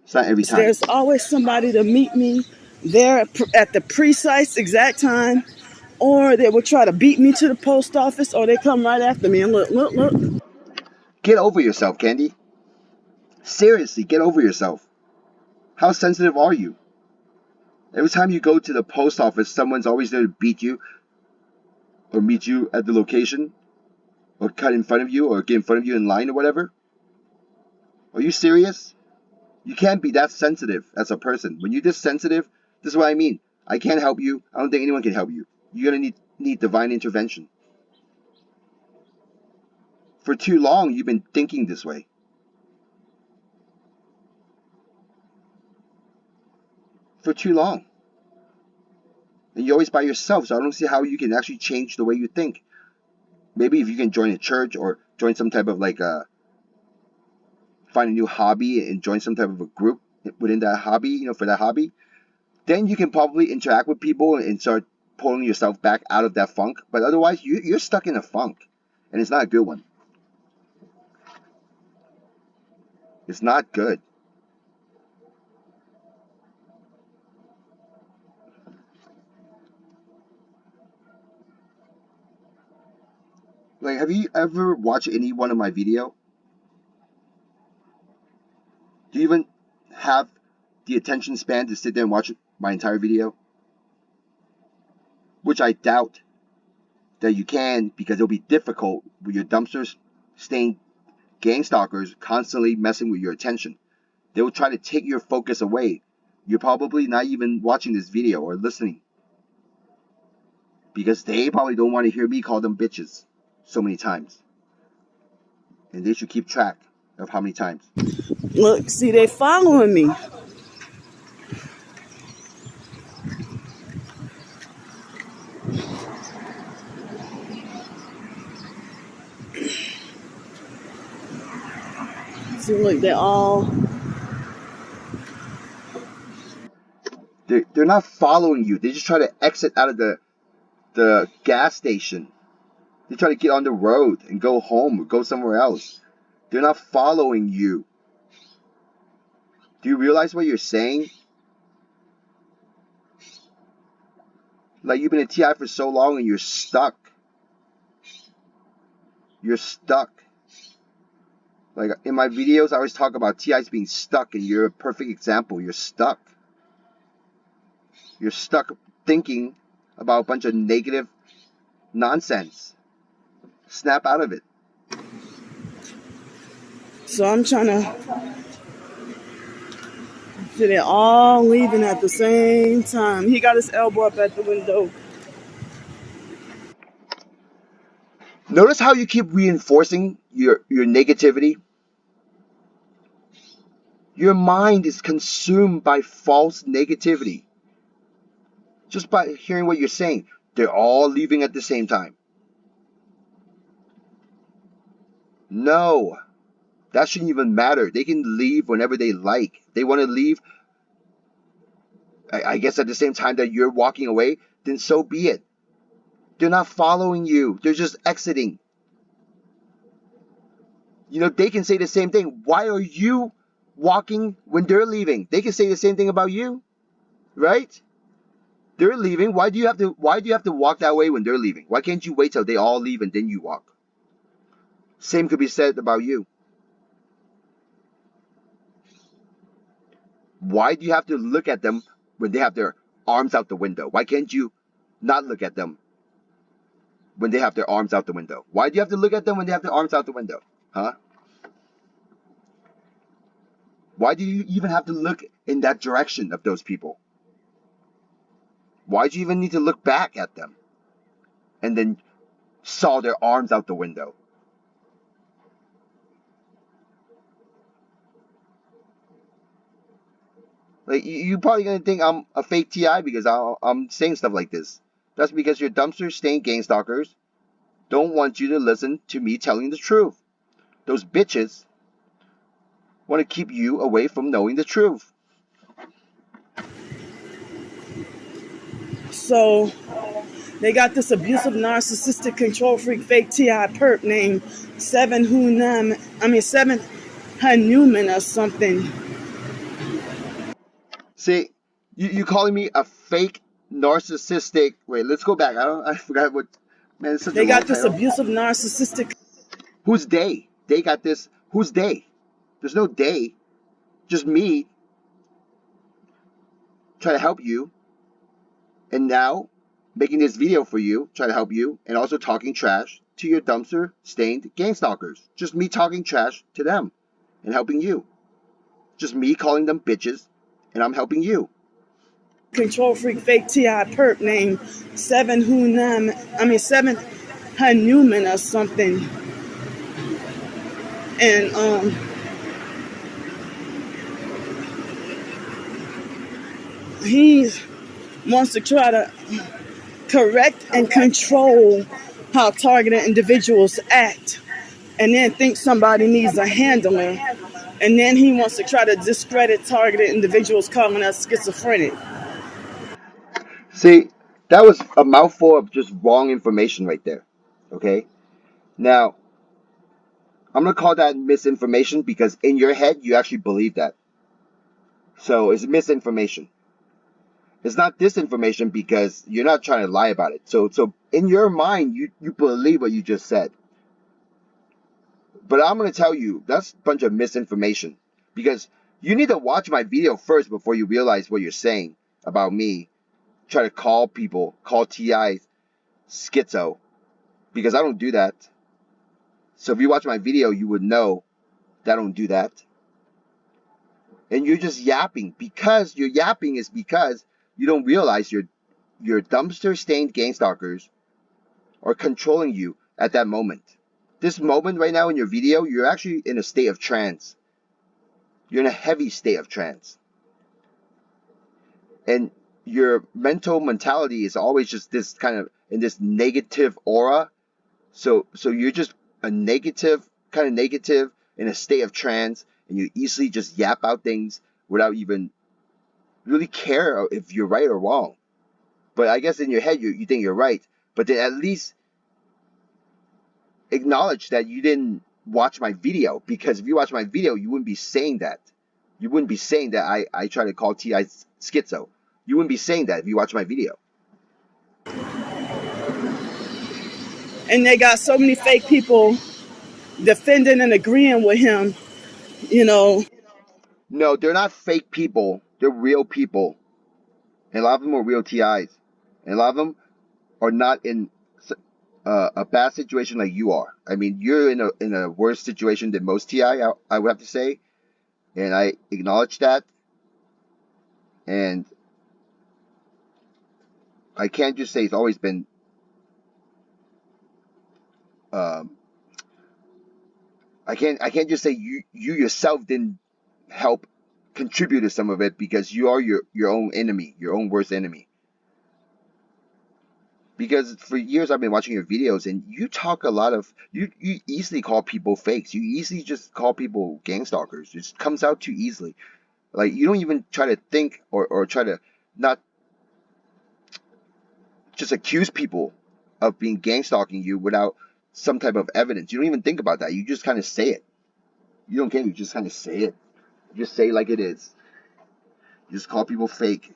It's not every time. there's always somebody to meet me there at the precise exact time, or they will try to beat me to the post office, or they come right after me and look. Get over yourself, Candy. Seriously, get over yourself. How sensitive are you? Every time you go to the post office, someone's always there to beat you or meet you at the location or cut in front of you or get in front of you in line or whatever. Are you serious? You can't be that sensitive as a person. When you're this sensitive, this is what I mean. I can't help you. I don't think anyone can help you. You're going to need divine intervention. For too long, you've been thinking this way. For too long. And you're always by yourself, so I don't see how you can actually change the way you think. Maybe if you can join a church or join some type of find a new hobby and join some type of a group within that hobby, for that hobby, then you can probably interact with people and start pulling yourself back out of that funk. But otherwise, you're stuck in a funk, and it's not a good one. It's not good. Like, have you ever watched any one of my video? Do you even have the attention span to sit there and watch my entire video? Which I doubt that you can, because it'll be difficult with your dumpsters staying gang stalkers constantly messing with your attention. They will try to take your focus away. You're probably not even watching this video or listening, because they probably don't want to hear me call them bitches so many times. And they should keep track of how many times. Look, see, they following me. See, look, They're not following you. They just try to exit out of the gas station. They try to get on the road and go home or go somewhere else. They're not following you. Do you realize what you're saying? Like, you've been in TI for so long and you're stuck. You're stuck. Like, in my videos, I always talk about TIs being stuck, and you're a perfect example. You're stuck. You're stuck thinking about a bunch of negative nonsense. Snap out of it. So I'm trying to So they're all leaving at the same time. He got his elbow up at the window. Notice how you keep reinforcing your negativity? Your mind is consumed by false negativity. Just by hearing what you're saying, they're all leaving at the same time. No, that shouldn't even matter. They can leave whenever they like. They want to leave, I guess at the same time that you're walking away, then so be it. They're not following you. They're just exiting. They can say the same thing. Why are you walking when they're leaving? They can say the same thing about you, right? They're leaving. Why do you have to walk that way when they're leaving? Why can't you wait till they all leave and then you walk? Same could be said about you. Why do you have to look at them when they have their arms out the window? Why can't you not look at them when they have their arms out the window? Why do you have to look at them when they have their arms out the window? Huh? Why do you even have to look in that direction of those people? Why do you even need to look back at them and then saw their arms out the window? Like you probably gonna think I'm a fake TI because I'm saying stuff like this. That's because your dumpster stained gang stalkers don't want you to listen to me telling the truth. Those bitches want to keep you away from knowing the truth. So they got this abusive, narcissistic, control freak, fake TI perp named Seven Hanuman or something. See, you calling me a fake narcissistic? Wait, let's go back. I forgot what. Man, it's such a They long got this title. abusive, narcissistic. Who's they? They got this. Who's they? There's no they. Just me trying to help you, and now making this video for you, trying to help you, and also talking trash to your dumpster stained gang stalkers. Just me talking trash to them and helping you. Just me calling them bitches, and I'm helping you. Control freak, fake TI perp named Seven Hanuman or something. And he wants to try to correct and control how targeted individuals act, and then think somebody needs a handler, and then he wants to try to discredit targeted individuals, calling us schizophrenic. See, that was a mouthful of just wrong information right there. Okay? Now, I'm going to call that misinformation because in your head, you actually believe that. So it's misinformation. It's not disinformation because you're not trying to lie about it. So in your mind, you believe what you just said. But I'm going to tell you, that's a bunch of misinformation. Because you need to watch my video first before you realize what you're saying about me. Try to call TIs schizo. Because I don't do that. So if you watch my video, you would know that I don't do that. And you're just yapping. Because you're yapping is because you don't realize your dumpster stained gang stalkers are controlling you at that moment. This moment right now in your video, you're actually in a state of trance. You're in a heavy state of trance. And your mental mentality is always just this kind of in this negative aura. So you're just a negative, kind of negative in a state of trance, and you easily just yap out things without even really care if you're right or wrong. But I guess in your head you think you're right. But then at least acknowledge that you didn't watch my video, because if you watch my video, you wouldn't be saying that. You wouldn't be saying that I try to call TI schizo. You wouldn't be saying that if you watch my video. And they got so many fake people defending and agreeing with him, you know. No, they're not fake people. They're real people. And a lot of them are real TIs. And a lot of them are not in a bad situation like you are. I mean, you're in a worse situation than most TI, I would have to say. And I acknowledge that. And I can't just say it's always been um, I can't just say you yourself didn't help contribute to some of it, because you are your own enemy, your own worst enemy. Because for years I've been watching your videos, and you talk a lot of you easily call people fakes. You easily just call people gang stalkers. It just comes out too easily. Like, you don't even try to think, or try to not just accuse people of being gang stalking you without some type of evidence. You don't even think about that. You just kind of say it. You don't care. You just kind of say it. You just say it like it is. You just call people fake.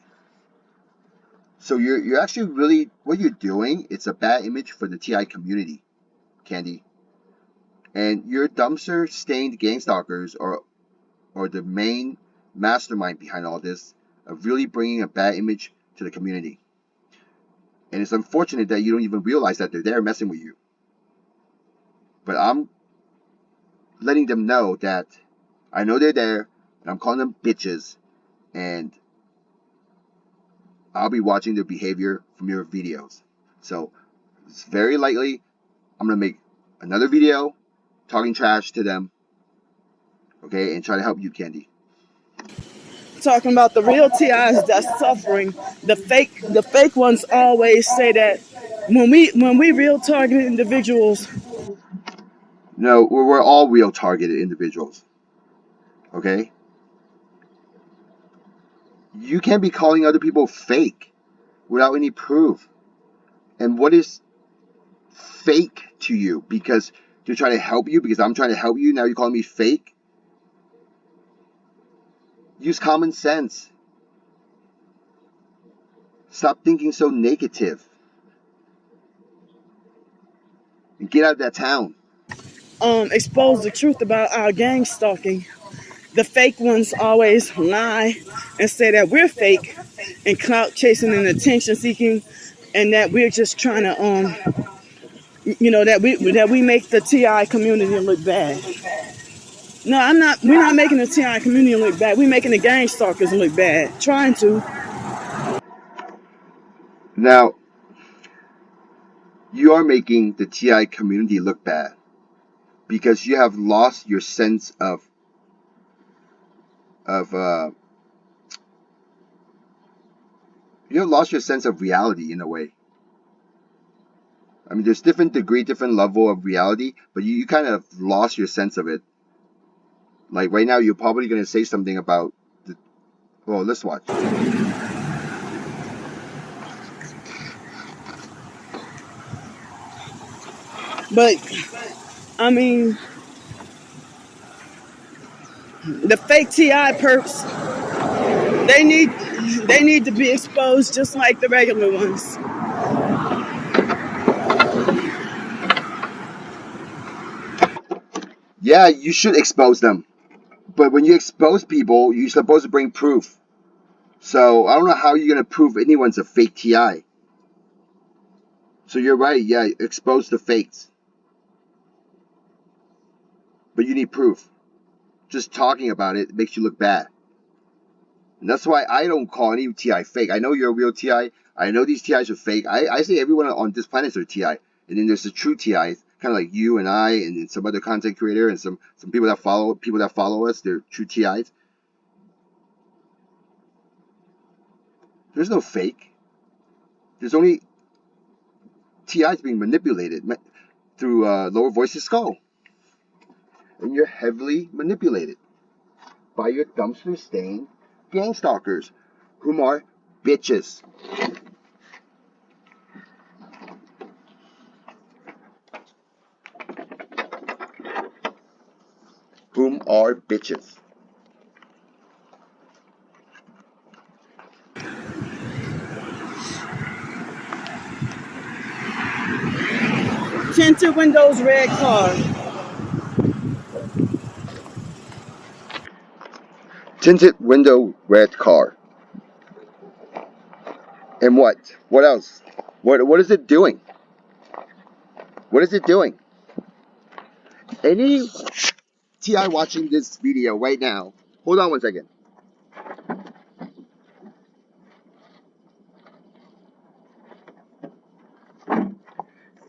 So you're actually really, what you're doing, it's a bad image for the TI community, Candy. And your dumpster stained gang stalkers or the main mastermind behind all this of really bringing a bad image to the community. And it's unfortunate that you don't even realize that they're there messing with you. But I'm letting them know that I know they're there, and I'm calling them bitches, and I'll be watching their behavior from your videos. So it's very likely I'm going to make another video talking trash to them, okay, and try to help you, Candy. Talking about the real TIs that's suffering. The fake ones always say that when we real target individuals. No, we're all real targeted individuals, okay? You can't be calling other people fake without any proof. And what is fake to you? Because they're trying to help you, because I'm trying to help you, now you're calling me fake? Use common sense. Stop thinking so negative. And get out of that town. Expose the truth about our gang stalking. The fake ones always lie and say that we're fake and clout chasing and attention seeking, and that we're just trying to that we make the TI community look bad. No, I'm not. We're not making the TI community look bad. We're making the gang stalkers look bad. Trying to. Now, you are making the TI community look bad because you have lost your sense of you have lost your sense of reality in a way. I mean, there's different degree, different level of reality, but you kind of lost your sense of it. Like right now, you're probably going to say something about the. Well, let's watch. But I mean, the fake TI perps, they need they need to be exposed just like the regular ones. Yeah, you should expose them. But when you expose people, you're supposed to bring proof. So I don't know how you're going to prove anyone's a fake TI. So you're right, yeah, expose the fakes. But you need proof. Just talking about it makes you look bad. And that's why I don't call any TI fake. I know you're a real TI. I know these TIs are fake. I say everyone on this planet is a TI. And then there's the true TIs, kind of like you and I and some other content creator and some people that follow us. They're true TIs. There's no fake. There's only TIs being manipulated through lower voices skull. And you're heavily manipulated by your dumpster stained gang stalkers, whom are bitches. Whom are bitches. Tinted windows, red car. Tinted window, red car. And what? What else? What is it doing? What is it doing? Any TI watching this video right now, hold on one second.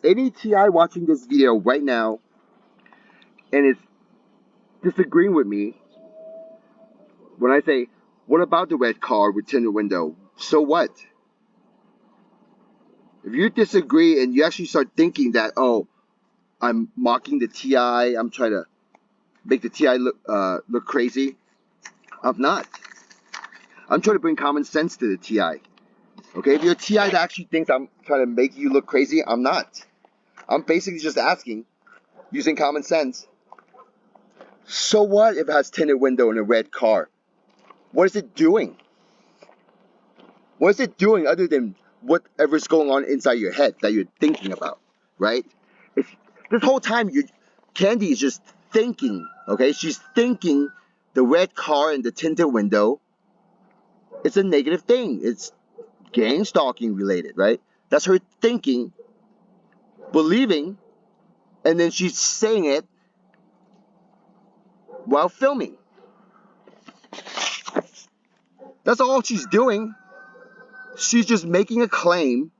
any TI watching this video right now and is disagreeing with me when I say, what about the red car with tinted window? So what? If you disagree and you actually start thinking that, oh, I'm mocking the TI, I'm trying to make the TI look crazy, I'm not. I'm trying to bring common sense to the TI. Okay, if you're a TI that actually thinks I'm trying to make you look crazy, I'm not. I'm basically just asking, using common sense, so what if it has tinted window and a red car? What is it doing? What is it doing other than whatever's going on inside your head that you're thinking about, right? If this whole time Candy is just thinking, okay? She's thinking the red car and the tinted window. It's a negative thing. It's gang stalking related, right? That's her thinking, believing, and then she's saying it while filming. That's all she's doing. She's just making a claim,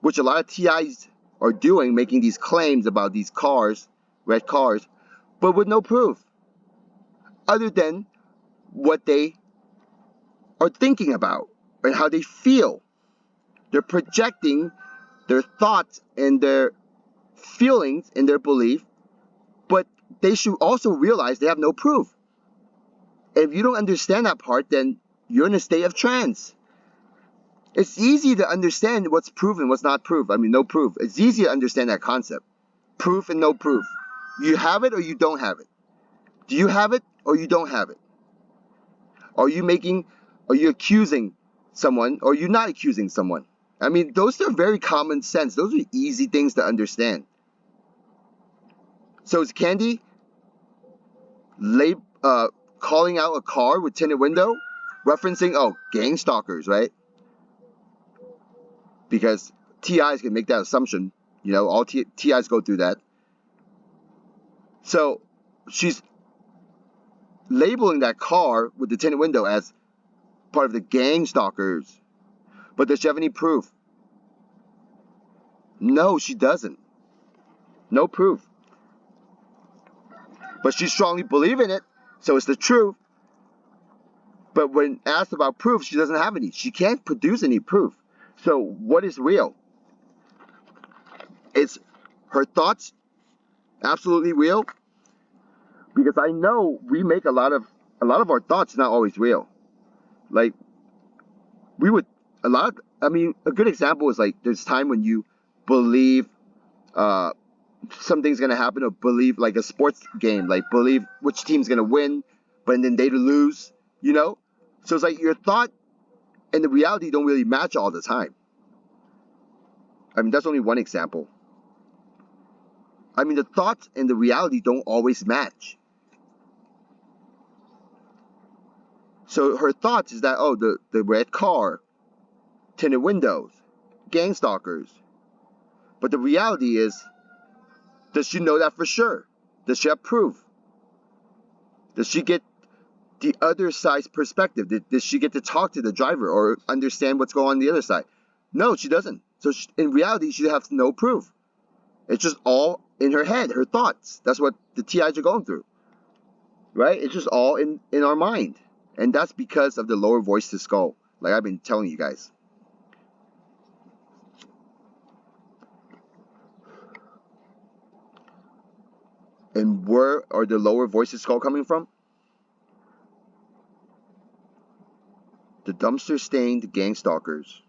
which a lot of TIs are doing, making these claims about these cars, red cars, but with no proof other than what they are thinking about and how they feel. They're projecting their thoughts and their feelings and their belief, but they should also realize they have no proof. If you don't understand that part, then you're in a state of trance. It's easy to understand what's proof and what's not proof. I mean, no proof. It's easy to understand that concept. Proof and no proof. You have it or you don't have it. Do you have it or you don't have it? Are you accusing someone or are you not accusing someone? I mean, those are very common sense. Those are easy things to understand. So is Candy calling out a car with tinted window? Referencing, oh, gang stalkers, right? Because TIs can make that assumption. You know, all TIs go through that. So she's labeling that car with the tinted window as part of the gang stalkers. But does she have any proof? No, she doesn't. No proof. But she strongly believes in it, so it's the truth. But when asked about proof, she doesn't have any. She can't produce any proof. So what is real? Is her thoughts absolutely real? Because I know we make a lot of our thoughts not always real. Like a good example is like there's time when you believe something's gonna happen, or believe like a sports game, like believe which team's gonna win, but then they lose, you know? So it's like your thought and the reality don't really match all the time. I mean, that's only one example. I mean, the thoughts and the reality don't always match. So her thoughts is that, oh, the red car, tinted windows, gang stalkers. But the reality is, does she know that for sure? Does she have proof? Does she get the other side's perspective? Does she get to talk to the driver or understand what's going on the other side? No, she doesn't. So in reality, she has no proof. It's just all in her head, her thoughts. That's what the TIs are going through, right? It's just all in our mind. And that's because of the lower voice to skull, like I've been telling you guys. And where are the lower voice to skull coming from? The dumpster-stained gang stalkers.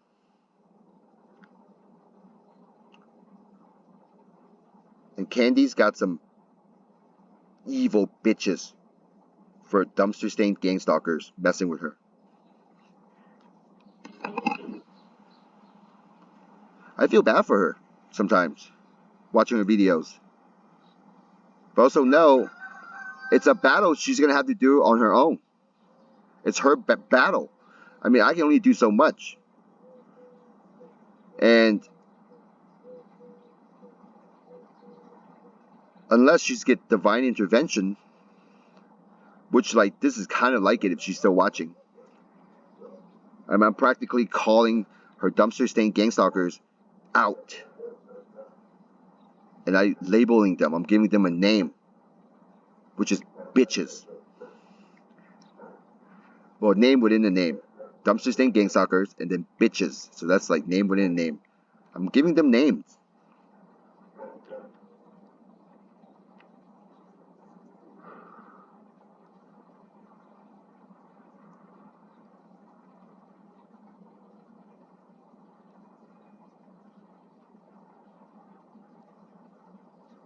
And Candy's got some evil bitches for dumpster-stained gang stalkers messing with her. I feel bad for her sometimes, watching her videos. But also know it's a battle she's going to have to do on her own. It's her battle. I mean, I can only do so much. And unless she's get divine intervention, which, like, this is kind of like it if she's still watching. I'm practically calling her dumpster-stained gang stalkers out. and I'm labeling them. I'm giving them a name, which is bitches. Well, name within the name. Dumpster Stain Gangstalkers, and then bitches. So that's like name within a name. I'm giving them names.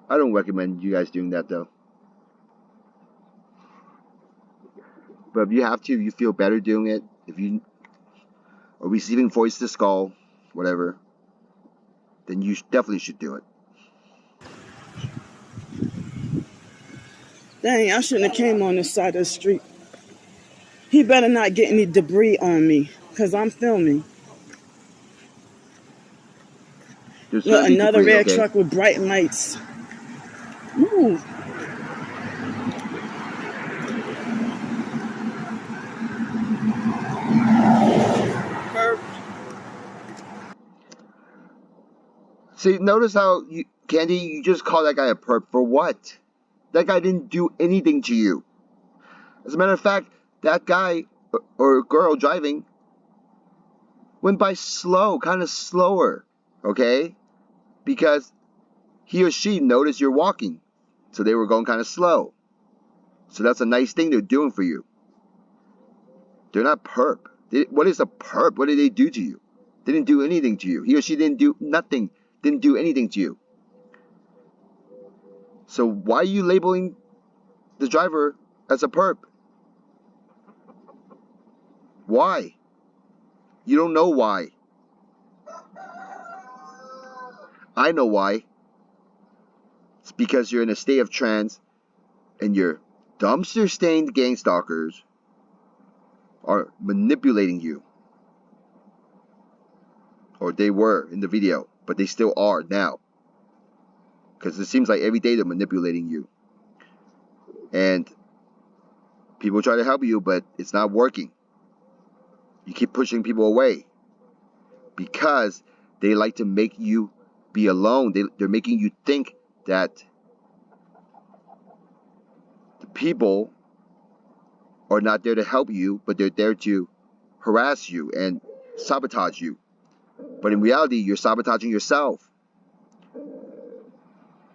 I don't recommend you guys doing that though. But if you have to, you feel better doing it. If you are receiving voice to skull, whatever, then you definitely should do it. Dang, I shouldn't have came on this side of the street. He better not get any debris on me, because I'm filming. There's Look, gonna be another debris, red okay? truck with bright lights. Ooh. See, notice how Candy, you just call that guy a perp for what? That guy didn't do anything to you. As a matter of fact, that guy or girl driving went by slow, kind of slower, okay? Because he or she noticed you're walking, so they were going kind of slow. So that's a nice thing they're doing for you. They're not perp. What is a perp? What did they do to you? They didn't do anything to you. He or she didn't do nothing, didn't do anything to you. So why are you labeling the driver as a perp? Why? You don't know why. I know why. It's because you're in a state of trance and your dumpster stained gang stalkers are manipulating you. Or they were in the video, but they still are now. Because it seems like every day they're manipulating you. And people try to help you, but it's not working. You keep pushing people away. Because they like to make you be alone. They're making you think that the people are not there to help you, but they're there to harass you and sabotage you. But in reality, you're sabotaging yourself.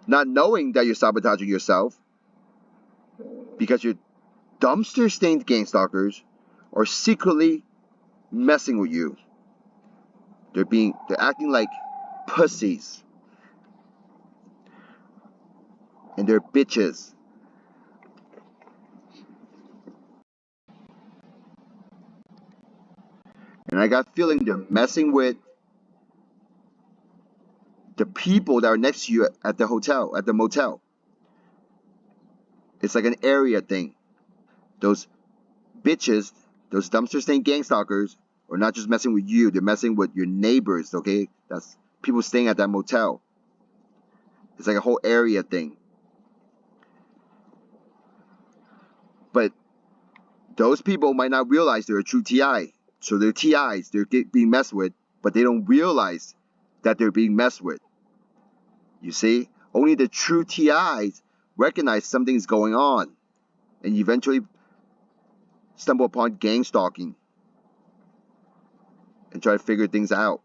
Not knowing that you're sabotaging yourself because your dumpster stained gang stalkers are secretly messing with you. They're acting like pussies. And they're bitches. And I got a feeling they're messing with the people that are next to you at the hotel, at the motel. It's like an area thing. Those bitches, those dumpster stained gang stalkers, are not just messing with you, they're messing with your neighbors, okay? That's people staying at that motel. It's like a whole area thing. But those people might not realize they're a true TI. So they're TIs, they're being messed with, but they don't realize that they're being messed with. You see? Only the true TIs recognize something's going on. And you eventually stumble upon gang stalking and try to figure things out.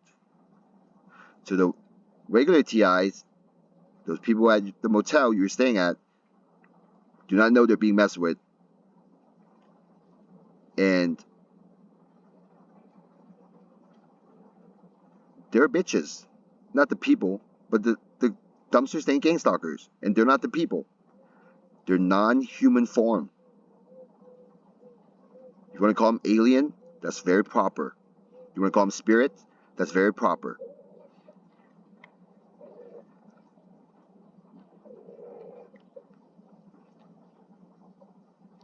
So the regular TIs, those people at the motel you're staying at, do not know they're being messed with. And they're bitches. Not the people, but the dumpster stained gang stalkers. And they're not the people. They're non-human form. You want to call them alien? That's very proper. You want to call them spirit? That's very proper.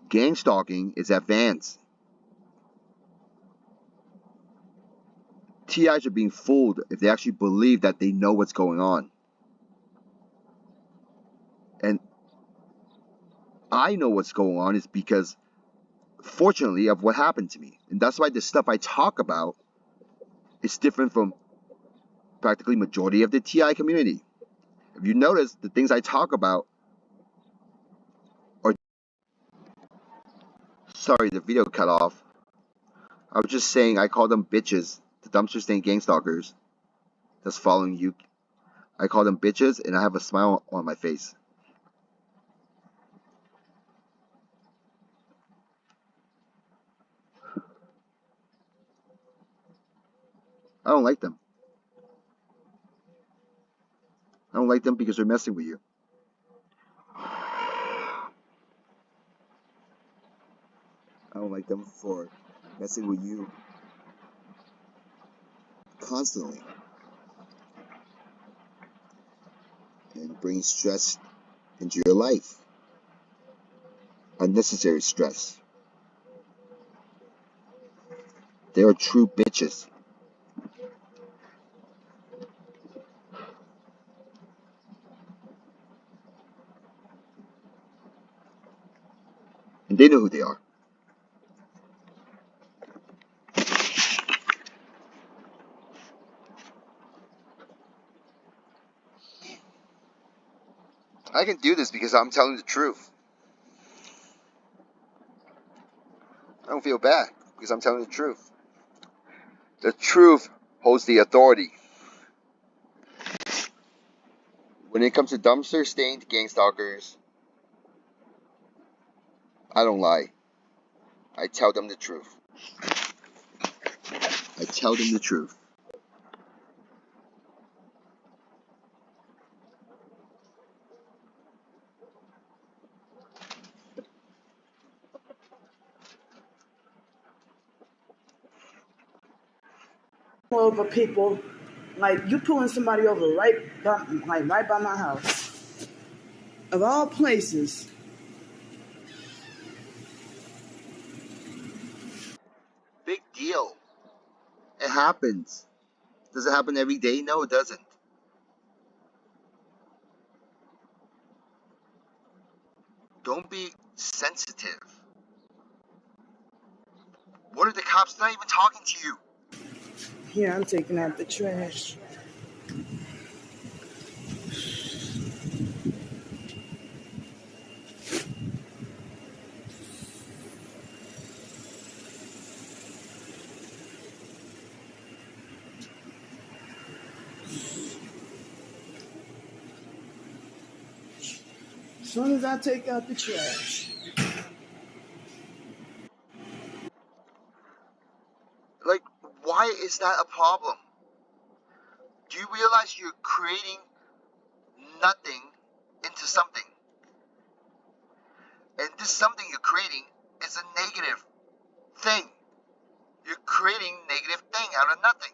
Gang stalking is advanced. TIs are being fooled if they actually believe that they know what's going on. And I know what's going on is because, fortunately, of what happened to me. And that's why the stuff I talk about is different from practically majority of the TI community. If you notice, the things I talk about are... Sorry, the video cut off. I was just saying I call them bitches, the dumpster stain gang stalkers that's following you. I call them bitches, and I have a smile on my face. I don't like them. I don't like them because they're messing with you. I don't like them for messing with you constantly and bringing stress into your life. Unnecessary stress. They are true bitches. And they know who they are. I can do this because I'm telling the truth. I don't feel bad because I'm telling the truth. The truth holds the authority. When it comes to dumpster stained gang stalkers, I don't lie. I tell them the truth. I tell them the truth. Over people, like you pulling somebody over right by my house, of all places. Big deal. It happens. Does it happen every day? No, it doesn't. Don't be sensitive. What are the cops not even talking to you? Here, I'm taking out the trash. As soon as I take out the trash. Like, why is that a problem? Do you realize you're creating nothing into something? And this something you're creating is a negative thing. You're creating negative thing out of nothing.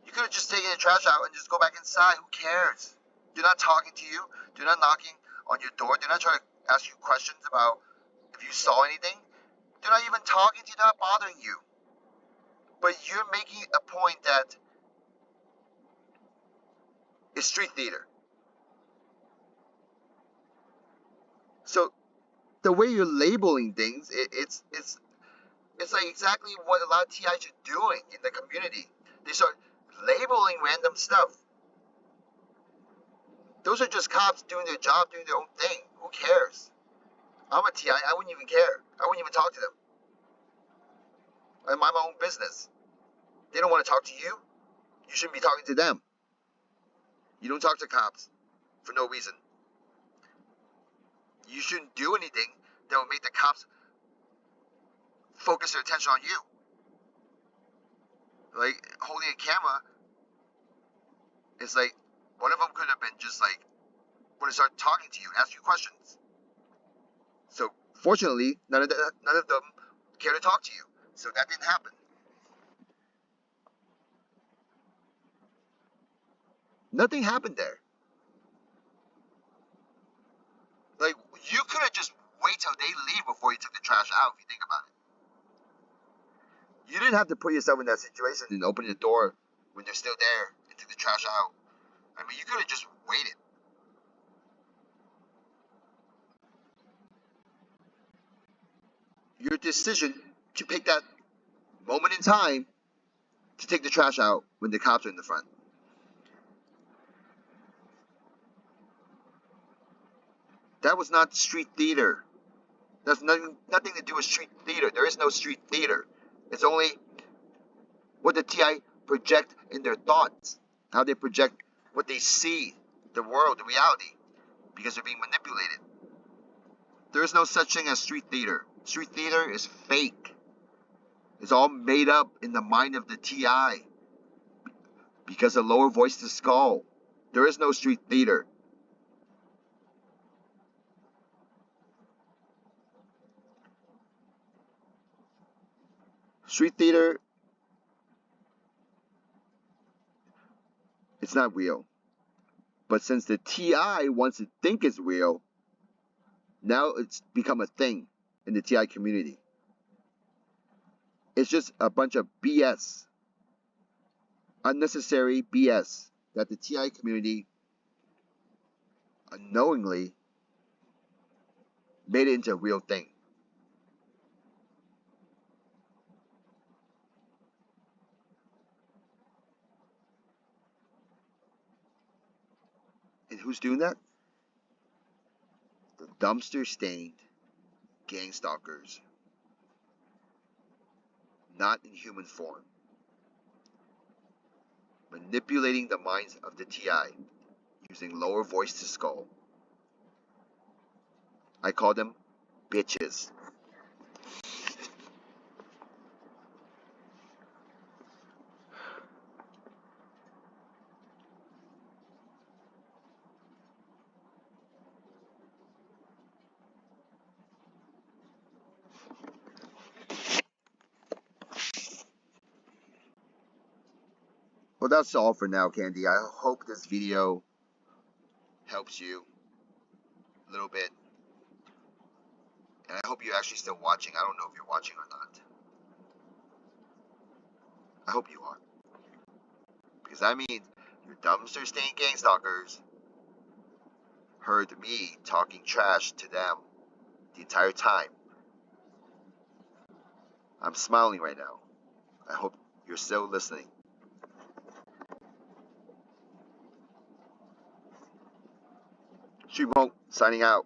You could have just taken the trash out and just go back inside. Who cares? They're not talking to you. They're not knocking on your door. They're not trying to ask you questions about if you saw anything. They're not even talking to you. They're not bothering you. But you're making a point that it's street theater. So the way you're labeling things, it's like exactly what a lot of TIs are doing in the community. They start labeling random stuff. Those are just cops doing their job, doing their own thing. Who cares? I'm a TI. I wouldn't even care. I wouldn't even talk to them. I mind my own business. They don't want to talk to you. You shouldn't be talking to them. You don't talk to cops for no reason. You shouldn't do anything that will make the cops focus their attention on you. Like holding a camera, it's like one of them could have been just like when they start talking to you, ask you questions. So fortunately, none of them care to talk to you. So that didn't happen. Nothing happened there. Like you could have just wait till they leave before you took the trash out. If you think about it, you didn't have to put yourself in that situation and open the door when they're still there and take the trash out. I mean, you could have just waited. Your decision to pick that moment in time to take the trash out when the cops are in the front. That was not street theater. That's nothing to do with street theater. There is no street theater. It's only what the TI project in their thoughts, how they project what they see, the world, the reality, because they're being manipulated. There is no such thing as street theater. Street theater is fake. It's all made up in the mind of the TI because of lower voice to skull. There is no street theater. Street theater, it's not real. But since the TI wants to think it's real, now it's become a thing in the TI community. It's just a bunch of BS. Unnecessary BS that the TI community unknowingly made it into a real thing. And who's doing that? The dumpster-stained gang stalkers. Not in human form. Manipulating the minds of the TI using lower voice to skull. I call them bitches. Well, that's all for now, Candy. I hope this video helps you a little bit. And I hope you're actually still watching. I don't know if you're watching or not. I hope you are. Because that means your dumpster stained gang stalkers heard me talking trash to them the entire time. I'm smiling right now. I hope you're still listening. Shimo, signing out.